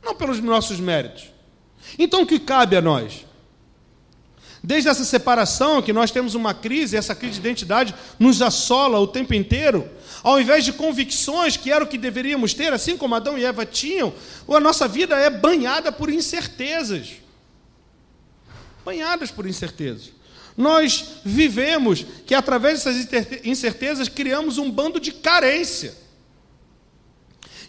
Não pelos nossos méritos. Então o que cabe a nós? Desde essa separação, que nós temos uma crise, essa crise de identidade nos assola o tempo inteiro, ao invés de convicções, que era o que deveríamos ter, assim como Adão e Eva tinham, a nossa vida é banhada por incertezas. Banhadas por incertezas. Nós vivemos que, através dessas incertezas, criamos um bando de carência.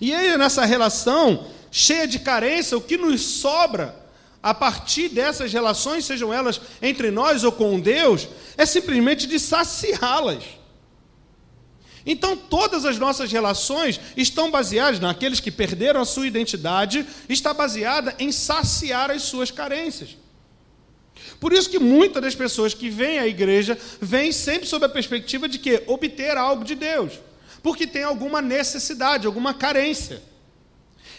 E aí, nessa relação cheia de carência, o que nos sobra a partir dessas relações, sejam elas entre nós ou com Deus, é simplesmente de saciá-las. Então, todas as nossas relações estão baseadas, naqueles que perderam a sua identidade, está baseada em saciar as suas carências. Por isso que muitas das pessoas que vêm à igreja, vêm sempre sob a perspectiva de que obter algo de Deus, porque tem alguma necessidade, alguma carência.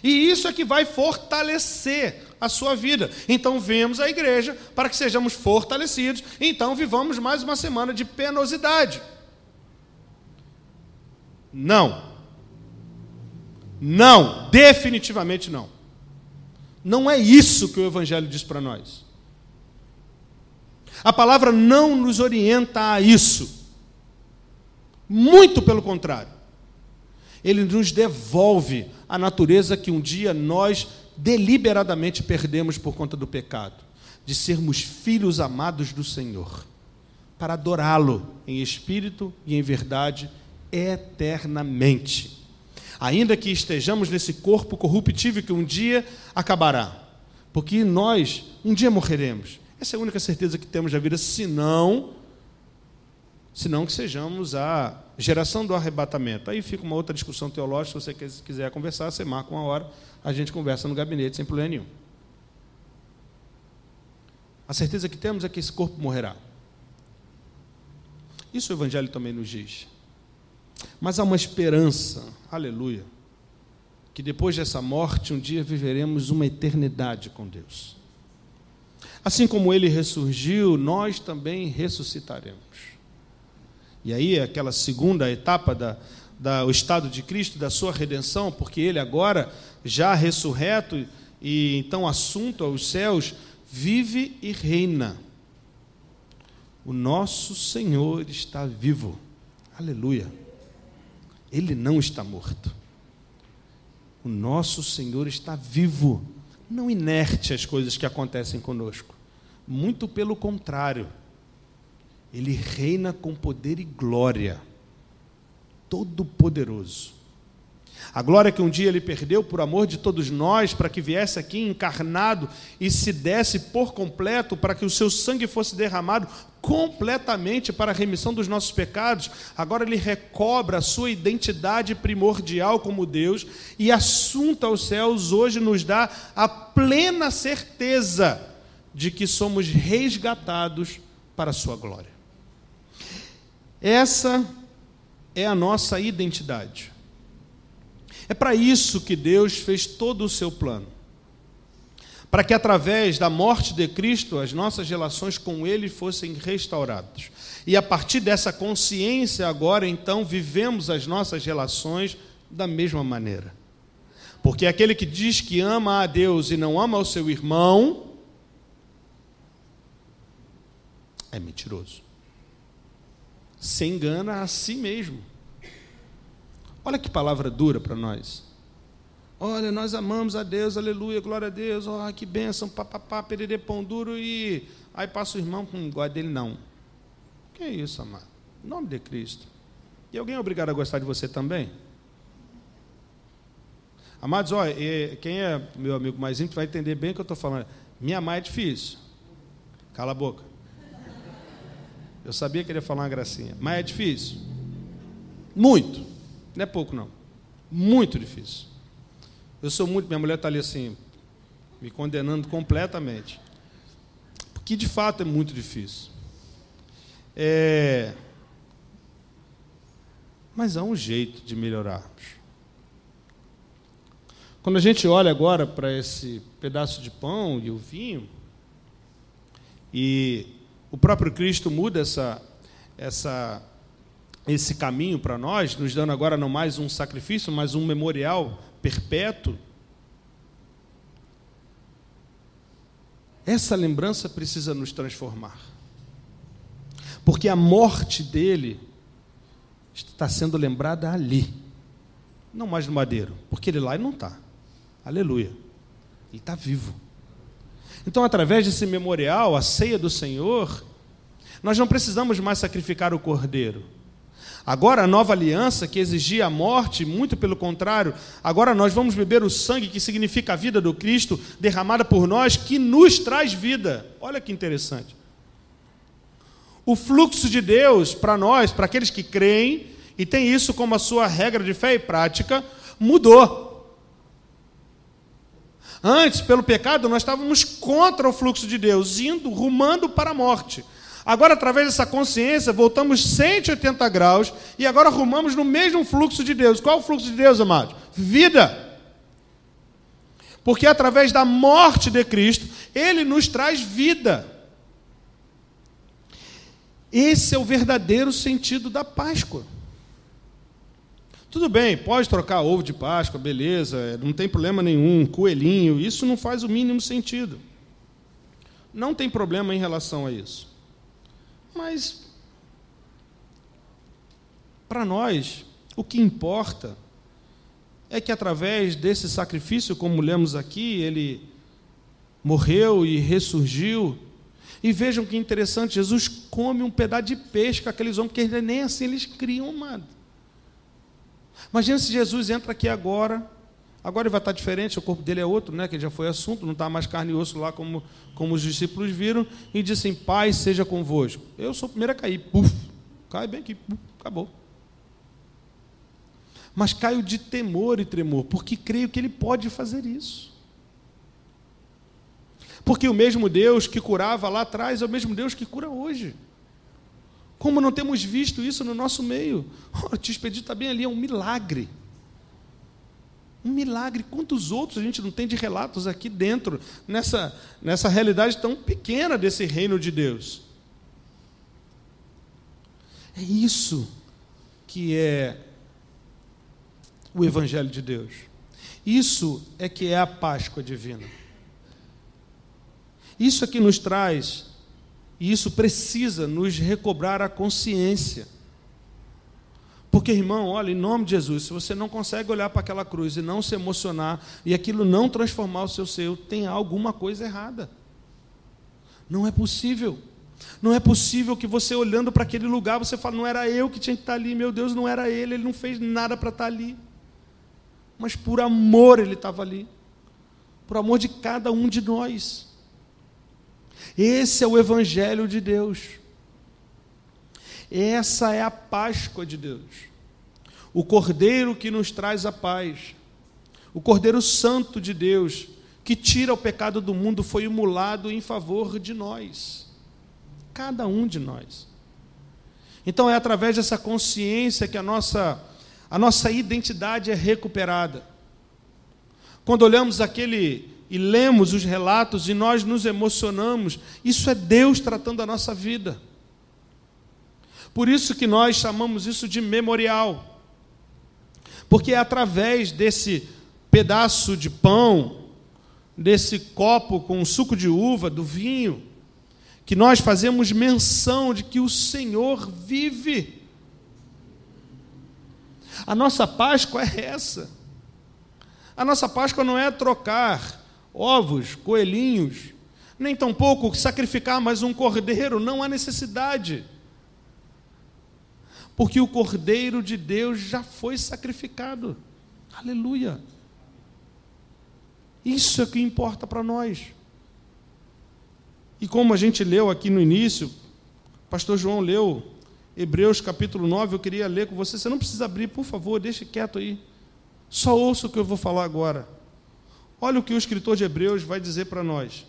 E isso é que vai fortalecer a sua vida. Então, vemos a igreja para que sejamos fortalecidos, então vivamos mais uma semana de penosidade. Não. Não, definitivamente não. Não é isso que o Evangelho diz para nós. A palavra não nos orienta a isso. Muito pelo contrário. Ele nos devolve a natureza que um dia nós deliberadamente perdemos por conta do pecado, de sermos filhos amados do Senhor, para adorá-lo em espírito e em verdade eternamente. Ainda que estejamos nesse corpo corruptível que um dia acabará, porque nós um dia morreremos. Essa é a única certeza que temos da vida, senão que sejamos a geração do arrebatamento. Aí fica uma outra discussão teológica, se você quiser conversar, você marca uma hora, a gente conversa no gabinete sem problema nenhum. A certeza que temos é que esse corpo morrerá. Isso o Evangelho também nos diz. Mas há uma esperança, aleluia, que depois dessa morte, um dia viveremos uma eternidade com Deus. Assim como Ele ressurgiu, nós também ressuscitaremos. E aí, aquela segunda etapa do estado de Cristo, da sua redenção, porque Ele agora, já ressurreto e então assunto aos céus, vive e reina. O nosso Senhor está vivo. Aleluia. Ele não está morto. O nosso Senhor está vivo, não inerte às coisas que acontecem conosco. Muito pelo contrário. Ele reina com poder e glória, todo-poderoso. A glória que um dia Ele perdeu por amor de todos nós, para que viesse aqui encarnado e se desse por completo, para que o seu sangue fosse derramado completamente para a remissão dos nossos pecados, agora Ele recobra a sua identidade primordial como Deus e, assunto aos céus, hoje nos dá a plena certeza de que somos resgatados para a sua glória. Essa é a nossa identidade. É para isso que Deus fez todo o seu plano. Para que através da morte de Cristo, as nossas relações com Ele fossem restauradas. E a partir dessa consciência agora, então, vivemos as nossas relações da mesma maneira. Porque aquele que diz que ama a Deus e não ama o seu irmão é mentiroso. Se engana a si mesmo. Olha que palavra dura para nós. Olha, nós amamos a Deus, aleluia, glória a Deus, oh, que bênção, papapá, pererê, pão duro, e aí passa o irmão com o gosto dele, não. Que é isso, amado? Em nome de Cristo. E alguém é obrigado a gostar de você também? Amados, olha, quem é meu amigo mais íntimo vai entender bem o que eu estou falando. Me amar é difícil. Cala a boca. Eu sabia que ele ia falar uma gracinha, mas é difícil. Muito. Não é pouco, não. Muito difícil. Eu sou muito... Minha mulher está ali assim, me condenando completamente. Porque, de fato, é muito difícil. Mas há um jeito de melhorarmos. Quando a gente olha agora para esse pedaço de pão e o vinho, e o próprio Cristo muda esse caminho para nós, nos dando agora não mais um sacrifício, mas um memorial perpétuo. Essa lembrança precisa nos transformar. Porque a morte dele está sendo lembrada ali, não mais no madeiro, porque ele lá não está. Aleluia. Ele está vivo. Então, através desse memorial, a ceia do Senhor, nós não precisamos mais sacrificar o cordeiro. Agora, a nova aliança, que exigia a morte, muito pelo contrário, agora nós vamos beber o sangue, que significa a vida do Cristo, derramada por nós, que nos traz vida. Olha que interessante. O fluxo de Deus, para nós, para aqueles que creem, e têm isso como a sua regra de fé e prática, mudou. Antes, pelo pecado, nós estávamos contra o fluxo de Deus, rumando para a morte. Agora, através dessa consciência, voltamos 180 graus e agora rumamos no mesmo fluxo de Deus. Qual é o fluxo de Deus, amados? Vida. Porque através da morte de Cristo, Ele nos traz vida. Esse é o verdadeiro sentido da Páscoa. Tudo bem, pode trocar ovo de Páscoa, beleza, não tem problema nenhum, coelhinho, isso não faz o mínimo sentido. Não tem problema em relação a isso. Mas, para nós, o que importa é que através desse sacrifício, como lemos aqui, ele morreu e ressurgiu. E vejam que interessante, Jesus come um pedaço de peixe com aqueles homens, porque nem assim eles criam, amado. Imagina se Jesus entra aqui agora ele vai estar diferente, o corpo dele é outro, né, que já foi assunto, não está mais carne e osso lá como os discípulos viram, e dizem, paz seja convosco. Eu sou o primeiro a cair, puf, cai bem aqui, puf, acabou. Mas caio de temor e tremor, porque creio que ele pode fazer isso. Porque o mesmo Deus que curava lá atrás é o mesmo Deus que cura hoje. Como não temos visto isso no nosso meio? O tio Expedito está bem ali, é um milagre. Um milagre. Quantos outros a gente não tem de relatos aqui dentro, nessa realidade tão pequena desse reino de Deus? É isso que é o Evangelho de Deus. Isso é que é a Páscoa divina. Isso é que nos traz, e isso precisa nos recobrar a consciência. Porque, irmão, olha, em nome de Jesus, se você não consegue olhar para aquela cruz e não se emocionar, e aquilo não transformar o seu ser, tem alguma coisa errada. Não é possível. Não é possível que você, olhando para aquele lugar, você fale, não era eu que tinha que estar ali, meu Deus, não era ele não fez nada para estar ali. Mas por amor ele estava ali. Por amor de cada um de nós. Esse é o Evangelho de Deus. Essa é a Páscoa de Deus. O Cordeiro que nos traz a paz. O Cordeiro Santo de Deus, que tira o pecado do mundo, foi imolado em favor de nós. Cada um de nós. Então é através dessa consciência que a nossa identidade é recuperada. Quando olhamos e lemos os relatos e nós nos emocionamos, isso é Deus tratando a nossa vida. Por isso que nós chamamos isso de memorial. Porque é através desse pedaço de pão, desse copo com suco de uva, do vinho, que nós fazemos menção de que o Senhor vive. A nossa Páscoa é essa. A nossa Páscoa não é trocar ovos, coelhinhos, nem tampouco sacrificar mais um cordeiro, não há necessidade. Porque o Cordeiro de Deus já foi sacrificado. Aleluia. Isso é o que importa para nós. E como a gente leu aqui no início, o pastor João leu Hebreus capítulo 9, eu queria ler com você. Você não precisa abrir, por favor, deixe quieto aí. Só ouça o que eu vou falar agora. Olha o que o escritor de Hebreus vai dizer para nós.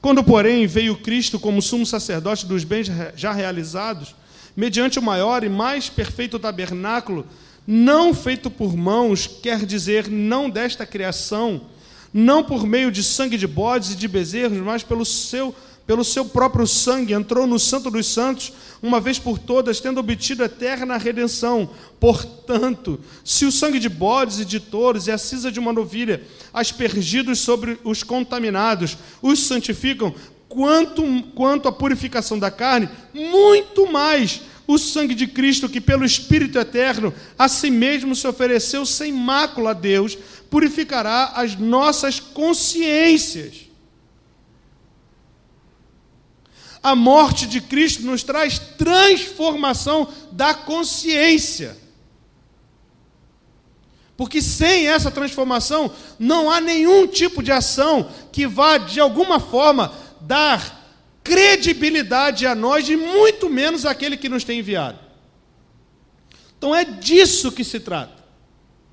Quando, porém, veio Cristo como sumo sacerdote dos bens já realizados, mediante o maior e mais perfeito tabernáculo, não feito por mãos, quer dizer, não desta criação, não por meio de sangue de bodes e de bezerros, mas pelo seu próprio sangue, entrou no Santo dos Santos, uma vez por todas, tendo obtido eterna redenção. Portanto, se o sangue de bodes e de touros e a cisa de uma novilha, aspergidos sobre os contaminados, os santificam, quanto à purificação da carne, muito mais o sangue de Cristo, que pelo Espírito eterno a si mesmo se ofereceu sem mácula a Deus, purificará as nossas consciências. A morte de Cristo nos traz transformação da consciência. Porque sem essa transformação, não há nenhum tipo de ação que vá, de alguma forma, dar credibilidade a nós, e muito menos àquele que nos tem enviado. Então é disso que se trata.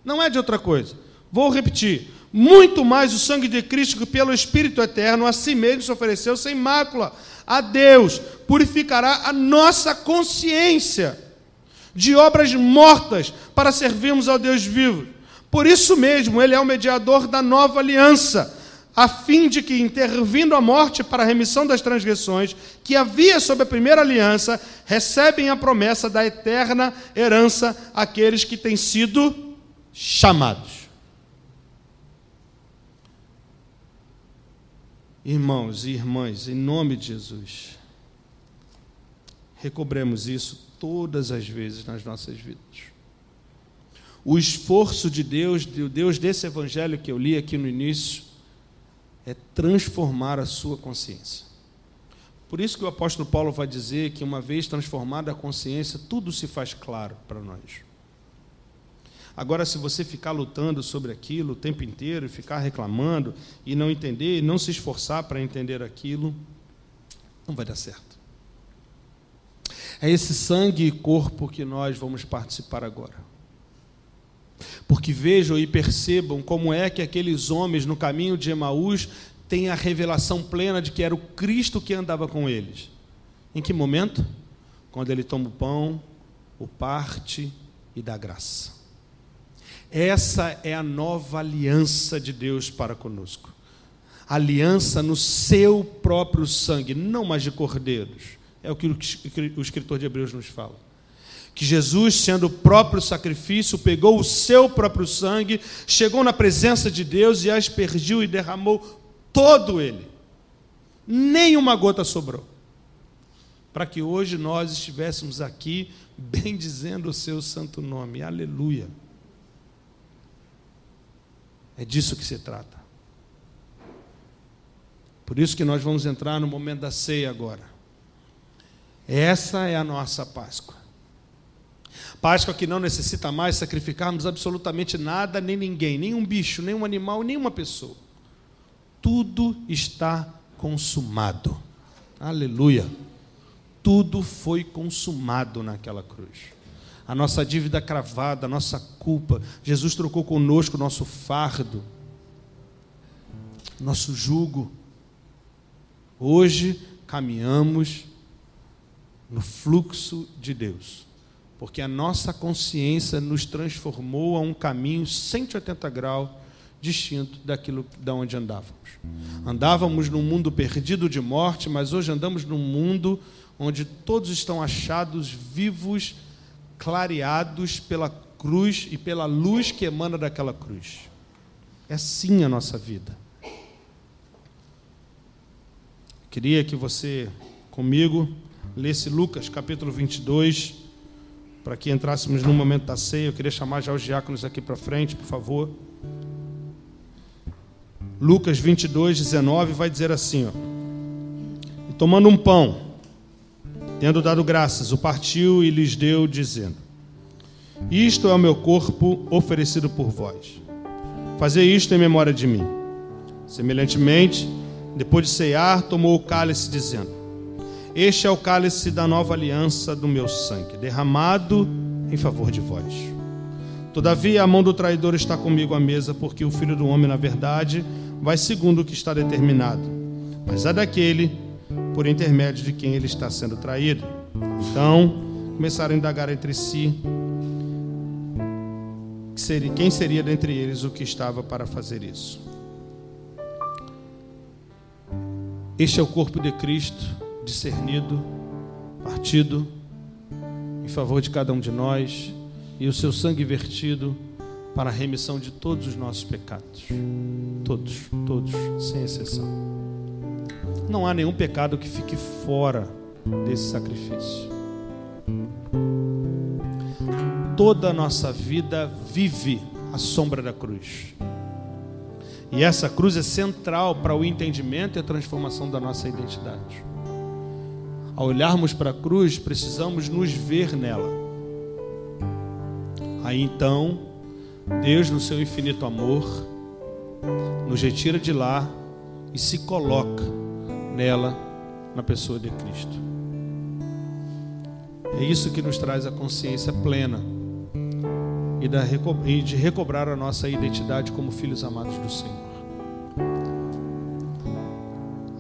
Não é de outra coisa. Vou repetir. Muito mais o sangue de Cristo, que pelo Espírito eterno a si mesmo se ofereceu sem mácula a Deus, purificará a nossa consciência de obras mortas para servirmos ao Deus vivo. Por isso mesmo, ele é o mediador da nova aliança, a fim de que, intervindo a morte para a remissão das transgressões que havia sob a primeira aliança, recebem a promessa da eterna herança aqueles que têm sido chamados. Irmãos e irmãs, em nome de Jesus, recobremos isso todas as vezes nas nossas vidas. O esforço de Deus, do Deus desse evangelho que eu li aqui no início, é transformar a sua consciência. Por isso que o apóstolo Paulo vai dizer que, uma vez transformada a consciência, tudo se faz claro para nós. Agora, se você ficar lutando sobre aquilo o tempo inteiro, e ficar reclamando, e não entender, e não se esforçar para entender aquilo, não vai dar certo. É esse sangue e corpo que nós vamos participar agora. Porque vejam e percebam como é que aqueles homens no caminho de Emaús têm a revelação plena de que era o Cristo que andava com eles. Em que momento? Quando ele toma o pão, o parte e dá graça. Essa é a nova aliança de Deus para conosco. Aliança no seu próprio sangue, não mais de cordeiros. É o que o escritor de Hebreus nos fala. Que Jesus, sendo o próprio sacrifício, pegou o seu próprio sangue, chegou na presença de Deus e aspergiu e derramou todo ele. Nem uma gota sobrou. Para que hoje nós estivéssemos aqui bendizendo o seu santo nome. Aleluia. É disso que se trata. Por isso que nós vamos entrar no momento da ceia agora. Essa é a nossa Páscoa. Páscoa que não necessita mais sacrificarmos absolutamente nada, nem ninguém, nem um bicho, nem um animal, nem uma pessoa. Tudo está consumado. Aleluia. Tudo foi consumado naquela cruz. A nossa dívida cravada, a nossa culpa. Jesus trocou conosco o nosso fardo, nosso jugo. Hoje caminhamos no fluxo de Deus, porque a nossa consciência nos transformou a um caminho 180 graus distinto daquilo de onde andávamos. Andávamos num mundo perdido de morte, mas hoje andamos num mundo onde todos estão achados vivos, clareados pela cruz e pela luz que emana daquela cruz. É assim a nossa vida. Queria que você, comigo, lesse Lucas capítulo 22, para que entrássemos no momento da ceia. Eu queria chamar já os diáconos aqui para frente, por favor. Lucas 22, 19, vai dizer assim, ó: E tomando um pão, tendo dado graças, o partiu e lhes deu, dizendo: Isto é o meu corpo oferecido por vós. Fazei isto em memória de mim. Semelhantemente, depois de ceiar, tomou o cálice, dizendo: Este é o cálice da nova aliança do meu sangue, derramado em favor de vós. Todavia, a mão do traidor está comigo à mesa, porque o Filho do Homem, na verdade, vai segundo o que está determinado, mas é daquele por intermédio de quem ele está sendo traído. Então, começaram a indagar entre si quem seria dentre eles o que estava para fazer isso. Este é o corpo de Cristo, discernido, partido em favor de cada um de nós, e o seu sangue vertido para a remissão de todos os nossos pecados. Todos, sem exceção. Não há nenhum pecado que fique fora desse sacrifício. Toda a nossa vida vive à sombra da cruz. E essa cruz é central para o entendimento e a transformação da nossa identidade. Ao olharmos para a cruz, precisamos nos ver nela. Aí então, Deus, no seu infinito amor, nos retira de lá e se coloca nela, na pessoa de Cristo. É isso que nos traz a consciência plena e de recobrar a nossa identidade como filhos amados do Senhor.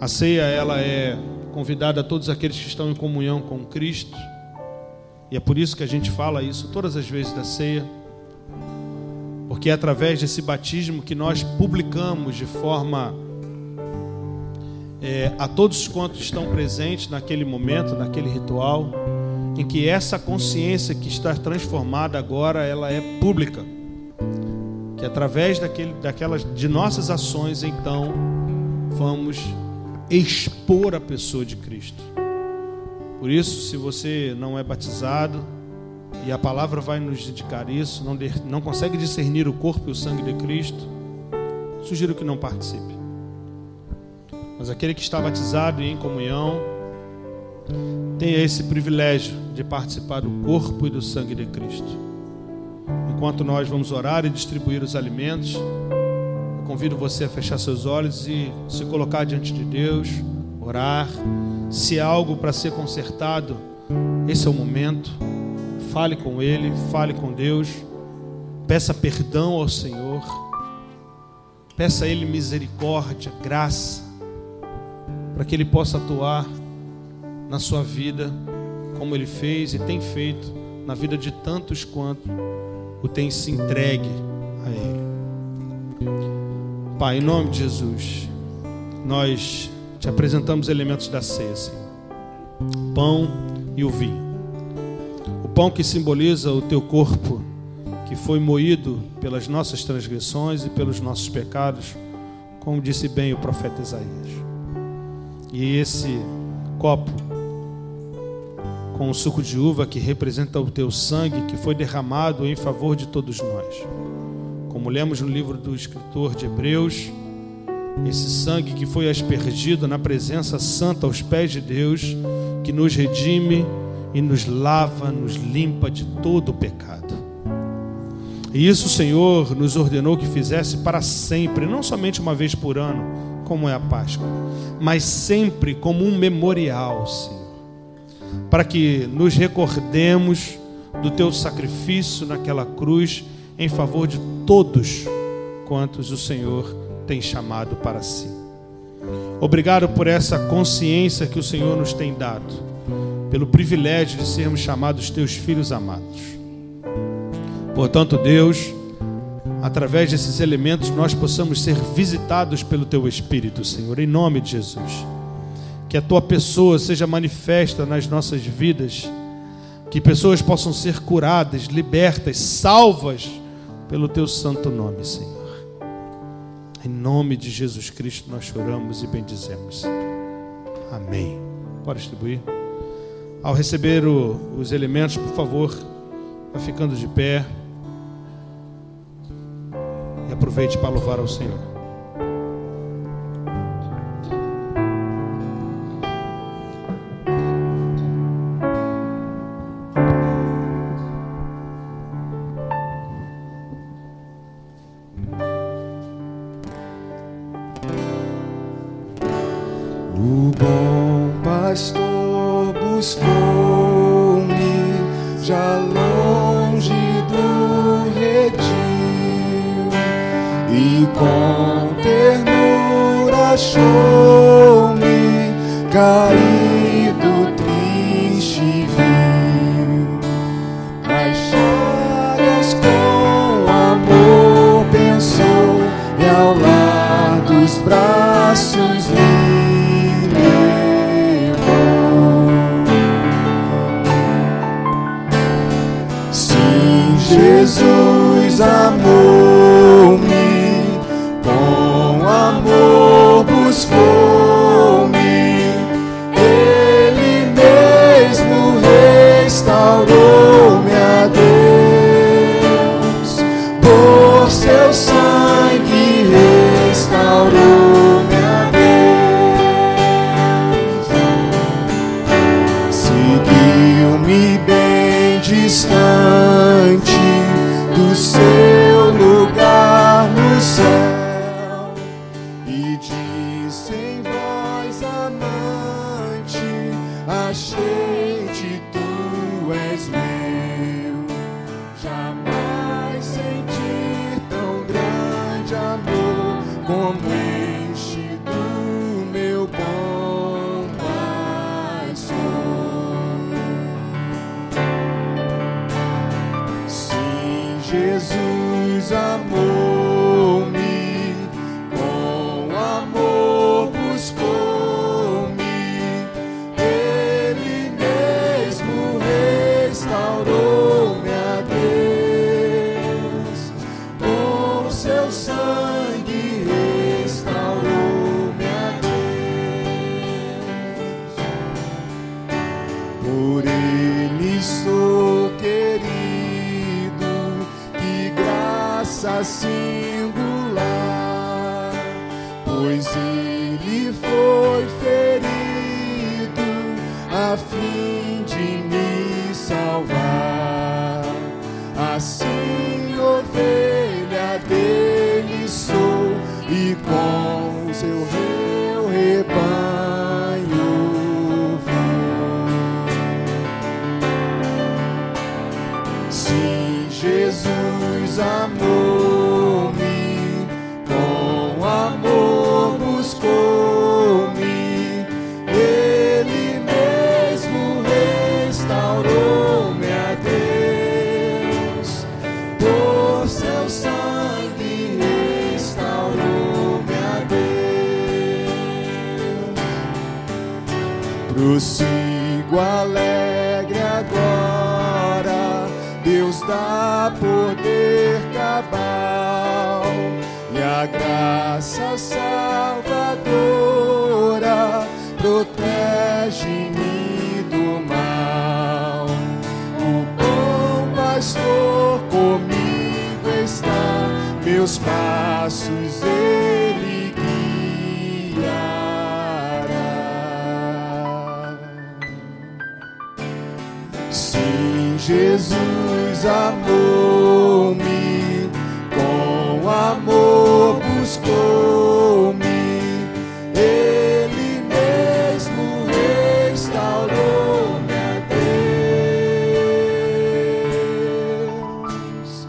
A ceia, ela é convidada a todos aqueles que estão em comunhão com Cristo, e é por isso que a gente fala isso todas as vezes da ceia, porque é através desse batismo que nós publicamos de forma a todos quantos estão presentes naquele momento, naquele ritual, em que essa consciência que está transformada agora, ela é pública, que através de nossas ações, então, vamos expor a pessoa de Cristo. Por isso, se você não é batizado, e a palavra vai nos indicar isso, não consegue discernir o corpo e o sangue de Cristo, sugiro que não participe. Mas aquele que está batizado e em comunhão, tenha esse privilégio de participar do corpo e do sangue de Cristo. Enquanto nós vamos orar e distribuir os alimentos, eu convido você a fechar seus olhos e se colocar diante de Deus, orar. Se há algo para ser consertado, esse é o momento. Fale com Ele, fale com Deus, peça perdão ao Senhor, peça a Ele misericórdia, graça, para que Ele possa atuar na sua vida, como Ele fez e tem feito na vida de tantos quanto o tem se entregue a Ele. Pai, em nome de Jesus, nós te apresentamos elementos da ceia, Senhor, o pão e o vinho. O pão que simboliza o teu corpo, que foi moído pelas nossas transgressões e pelos nossos pecados, como disse bem o profeta Isaías. E esse copo com o suco de uva, que representa o teu sangue, que foi derramado em favor de todos nós. Como lemos no livro do escritor de Hebreus, esse sangue que foi aspergido na presença santa aos pés de Deus, que nos redime e nos lava, nos limpa de todo o pecado. E isso o Senhor nos ordenou que fizesse para sempre, não somente uma vez por ano, como é a Páscoa, mas sempre como um memorial, Senhor, para que nos recordemos do teu sacrifício naquela cruz em favor de todos quantos o Senhor tem chamado para si. Obrigado por essa consciência que o Senhor nos tem dado, pelo privilégio de sermos chamados teus filhos amados. Portanto, Deus, através desses elementos, nós possamos ser visitados pelo teu Espírito, Senhor, em nome de Jesus. Que a tua pessoa seja manifesta nas nossas vidas, que pessoas possam ser curadas, libertas, salvas pelo teu santo nome, Senhor. Em nome de Jesus Cristo nós choramos e bendizemos. Amém. Pode distribuir. Ao receber os elementos, por favor, vá ficando de pé. E aproveite para louvar ao Senhor. O bom pastor buscou-me já longe do redil e com ternura achou-me caído, triste e vil. As chagas com amor pensou e ao lar dos braços Jesus amou-me, com amor buscou-me, Ele mesmo restaurou-me a Deus, por seu sangue restaurou-me a Deus, seguiu-me bem distante do seu lugar no céu e disse em voz amante: achei-te, tu és meu. Jamais senti tão grande amor como este do meu bom pastor. Jesus amou-me, com amor buscou-me, Ele mesmo restaurou-me a Deus, com seu sangue restaurou-me a Deus. Por Ele sou querido, singular, pois Ele foi ferido a fim de me salvar. Assim ovelha dele sou e com seu rebanho vou. Sim, Jesus amou-me, com amor buscou-me, Ele mesmo restaurou-me a Deus, por seu sangue restaurou-me a Deus. Prossigo alegre agora, Deus dá poder cabal e a graça salvadora protege-me do mal. O bom pastor comigo está, meus passos Ele guiará. Sim, Jesus amou-me, com amor buscou-me, Ele mesmo restaurou-me a Deus,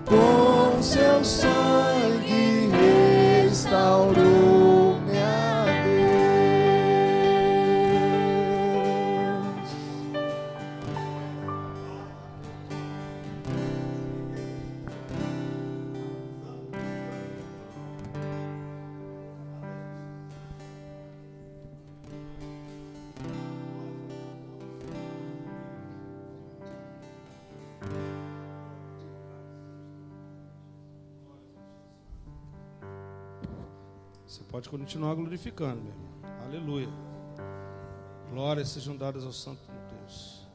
com seu sangue restaurou-me a Deus. Você pode continuar glorificando, meu irmão. Aleluia. Glórias sejam dadas ao Santo Deus.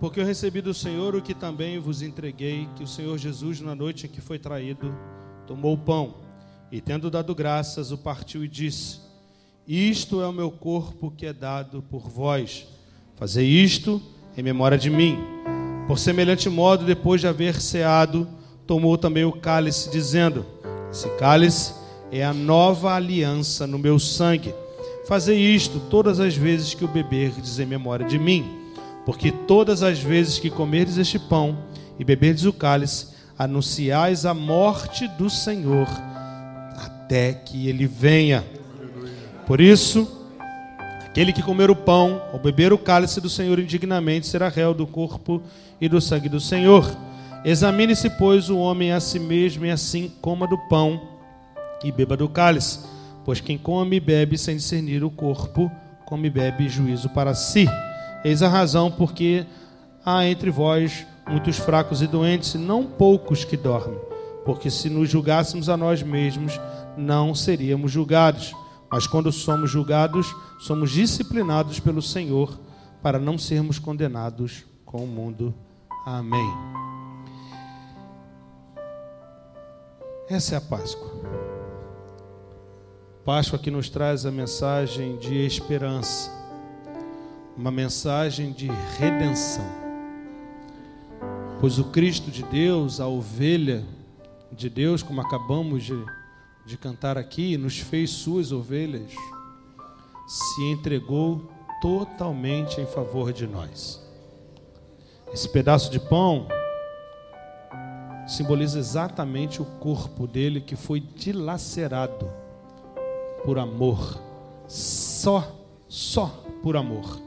Porque eu recebi do Senhor o que também vos entreguei, que o Senhor Jesus, na noite em que foi traído, tomou o pão, e tendo dado graças, o partiu e disse: isto é o meu corpo que é dado por vós. Fazei isto em memória de mim. Por semelhante modo, depois de haver ceado, tomou também o cálice, dizendo: esse cálice é a nova aliança no meu sangue. Fazei isto todas as vezes que o beberdes em memória de mim. Porque todas as vezes que comerdes este pão e beberdes o cálice, anunciais a morte do Senhor até que ele venha. Por isso, aquele que comer o pão ou beber o cálice do Senhor indignamente será réu do corpo e do sangue do Senhor. Examine-se, pois, o homem a si mesmo, e assim coma do pão e beba do cálice. Pois quem come e bebe sem discernir o corpo, come e bebe juízo para si. Eis a razão porque há entre vós muitos fracos e doentes, e não poucos que dormem. Porque se nos julgássemos a nós mesmos, não seríamos julgados. Mas quando somos julgados, somos disciplinados pelo Senhor, para não sermos condenados com o mundo. Amém. Essa é a Páscoa. Páscoa que nos traz a mensagem de esperança. Uma mensagem de redenção. Pois o Cristo de Deus, a ovelha de Deus, como acabamos de cantar aqui, nos fez suas ovelhas, se entregou totalmente em favor de nós. Esse pedaço de pão simboliza exatamente o corpo dele, que foi dilacerado por amor, só por amor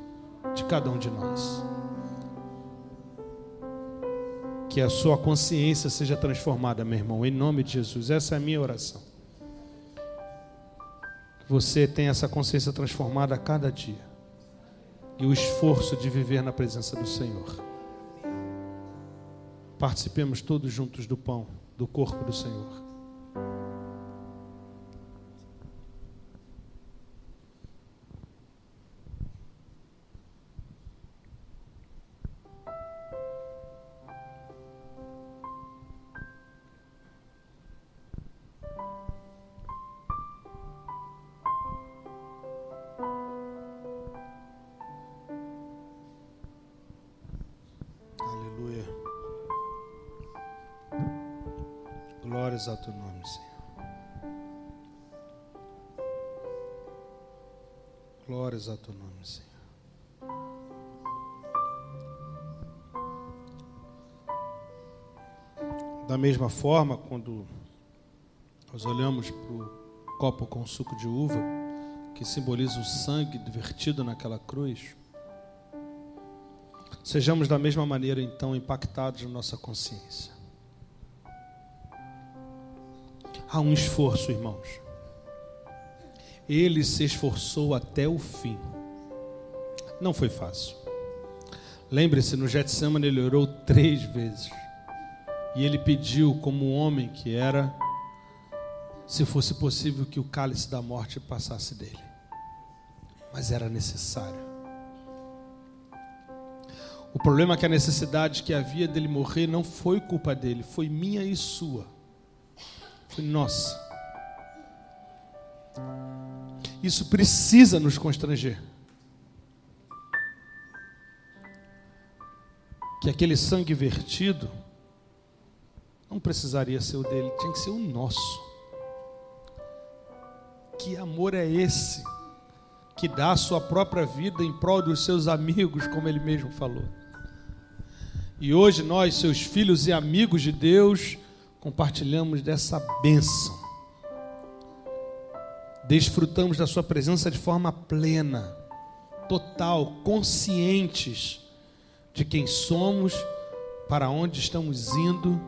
de cada um de nós. Que a sua consciência seja transformada, meu irmão, em nome de Jesus. Essa é a minha oração. Que você tenha essa consciência transformada a cada dia, e o esforço de viver na presença do Senhor. Participemos todos juntos do pão, do corpo do Senhor. Glórias ao teu nome, Senhor. Glórias ao teu nome, Senhor. Da mesma forma, quando nós olhamos para o copo com suco de uva, que simboliza o sangue vertido naquela cruz, sejamos da mesma maneira, então, impactados na nossa consciência. Há um esforço, irmãos. Ele se esforçou até o fim. Não foi fácil. Lembre-se, no Getsemane ele orou 3 vezes. E ele pediu, como um homem que era, se fosse possível, que o cálice da morte passasse dele. Mas era necessário. O problema é que a necessidade que havia dele morrer não foi culpa dele, foi minha e sua. Foi nossa. Isso precisa nos constranger. Que aquele sangue vertido não precisaria ser o dele, tinha que ser o nosso. Que amor é esse que dá a sua própria vida em prol dos seus amigos, como ele mesmo falou? E hoje nós, seus filhos e amigos de Deus, compartilhamos dessa bênção. Desfrutamos da sua presença de forma plena, total, conscientes de quem somos, para onde estamos indo,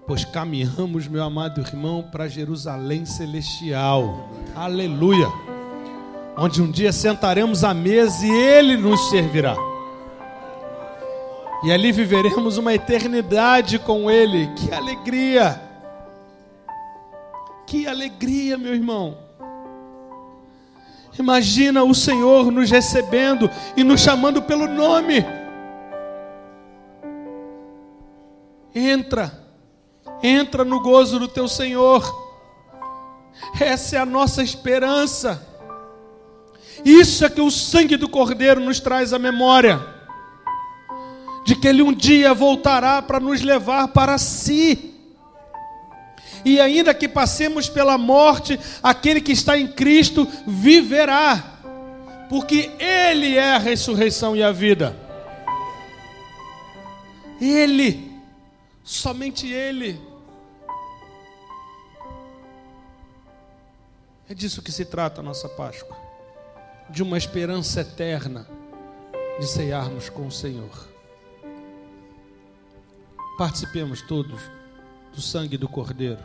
pois caminhamos, meu amado irmão, para Jerusalém celestial. Aleluia! Onde um dia sentaremos à mesa e Ele nos servirá. E ali viveremos uma eternidade com Ele. Que alegria! Que alegria, meu irmão. Imagina o Senhor nos recebendo e nos chamando pelo nome. Entra no gozo do teu Senhor. Essa é a nossa esperança. Isso é que o sangue do Cordeiro nos traz à memória, de que Ele um dia voltará para nos levar para si. E ainda que passemos pela morte, aquele que está em Cristo viverá, porque Ele é a ressurreição e a vida. Ele, somente Ele. É disso que se trata a nossa Páscoa, de uma esperança eterna de ceiarmos com o Senhor. Participemos todos do sangue do Cordeiro.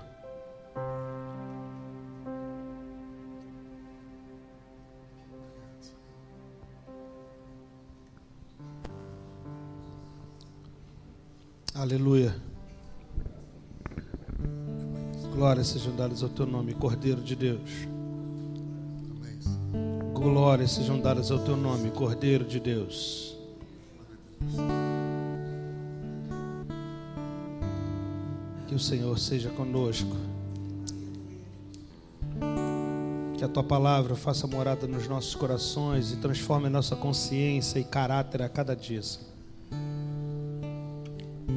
Aleluia. Glórias sejam dadas ao teu nome, Cordeiro de Deus. Glórias sejam dadas ao teu nome, Cordeiro de Deus. Que o Senhor seja conosco. Que a tua palavra faça morada nos nossos corações e transforme a nossa consciência e caráter a cada dia, Senhor.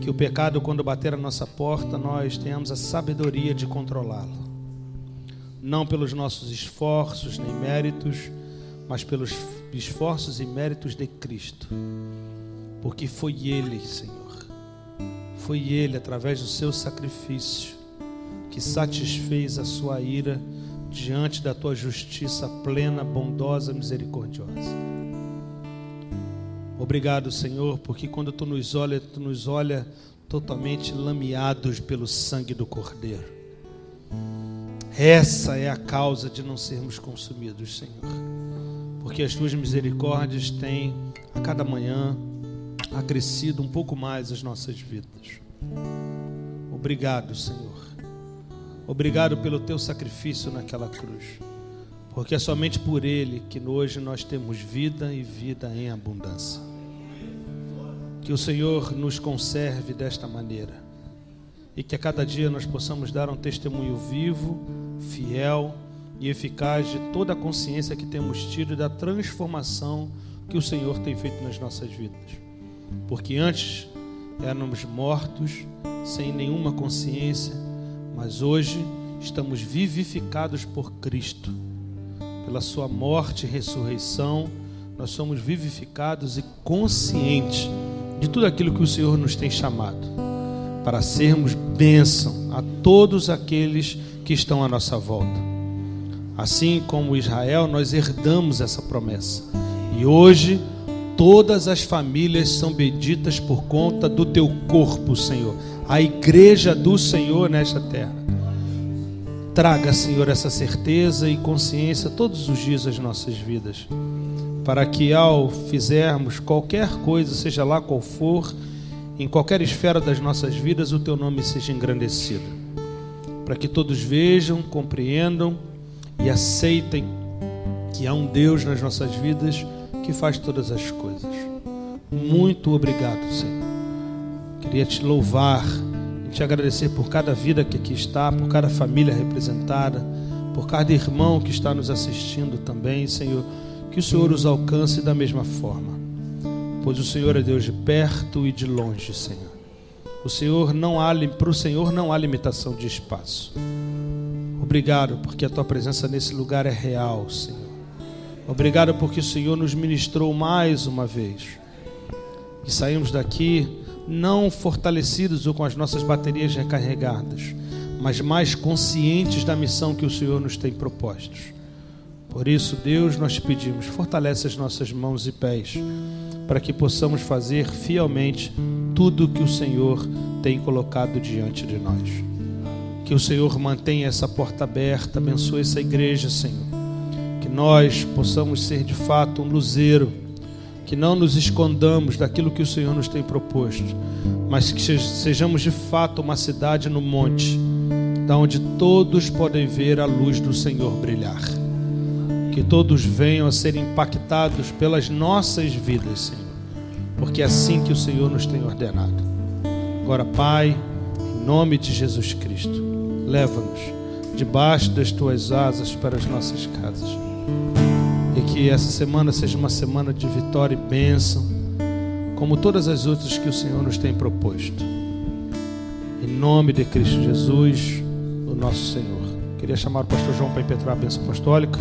Que o pecado, quando bater a nossa porta, nós tenhamos a sabedoria de controlá-lo. Não pelos nossos esforços nem méritos, mas pelos esforços e méritos de Cristo. Porque foi Ele, Senhor, foi Ele, através do seu sacrifício, que satisfez a sua ira diante da tua justiça plena, bondosa, misericordiosa. Obrigado, Senhor, porque quando Tu nos olha totalmente lameados pelo sangue do Cordeiro. Essa é a causa de não sermos consumidos, Senhor. Porque as Tuas misericórdias têm, a cada manhã, acrescido um pouco mais as nossas vidas. Obrigado, Senhor. Obrigado pelo Teu sacrifício naquela cruz. Porque é somente por Ele que hoje nós temos vida e vida em abundância. Que o Senhor nos conserve desta maneira. E que a cada dia nós possamos dar um testemunho vivo, fiel e eficaz de toda a consciência que temos tido da transformação que o Senhor tem feito nas nossas vidas. Porque antes éramos mortos, sem nenhuma consciência, mas hoje estamos vivificados por Cristo. Pela sua morte e ressurreição, nós somos vivificados e conscientes de tudo aquilo que o Senhor nos tem chamado, para sermos bênção a todos aqueles que estão à nossa volta. Assim como Israel, nós herdamos essa promessa. E hoje, todas as famílias são benditas por conta do Teu corpo, Senhor. A igreja do Senhor nesta terra. Traga, Senhor, essa certeza e consciência todos os dias das nossas vidas, para que ao fizermos qualquer coisa, seja lá qual for, em qualquer esfera das nossas vidas, o Teu nome seja engrandecido, para que todos vejam, compreendam e aceitem que há um Deus nas nossas vidas que faz todas as coisas. Muito obrigado, Senhor. Queria Te louvar, Te agradecer por cada vida que aqui está, por cada família representada, por cada irmão que está nos assistindo também, Senhor. Que o Senhor os alcance da mesma forma, pois o Senhor é Deus de perto e de longe, Senhor. Para o Senhor não há limitação de espaço. Obrigado porque a Tua presença nesse lugar é real, Senhor. Obrigado porque o Senhor nos ministrou mais uma vez. E saímos daqui não fortalecidos ou com as nossas baterias recarregadas, mas mais conscientes da missão que o Senhor nos tem proposto. Por isso, Deus, nós Te pedimos, fortalece as nossas mãos e pés, para que possamos fazer fielmente tudo o que o Senhor tem colocado diante de nós. Que o Senhor mantenha essa porta aberta, abençoe essa igreja, Senhor. Que nós possamos ser de fato um luzeiro, que não nos escondamos daquilo que o Senhor nos tem proposto, mas que sejamos de fato uma cidade no monte, da onde todos podem ver a luz do Senhor brilhar. Que todos venham a ser impactados pelas nossas vidas, Senhor, porque é assim que o Senhor nos tem ordenado. Agora, Pai, em nome de Jesus Cristo, leva-nos debaixo das tuas asas para as nossas casas. E que essa semana seja uma semana de vitória e bênção, como todas as outras que o Senhor nos tem proposto. Em nome de Cristo Jesus, o nosso Senhor. Queria chamar o pastor João para impetrar a bênção apostólica.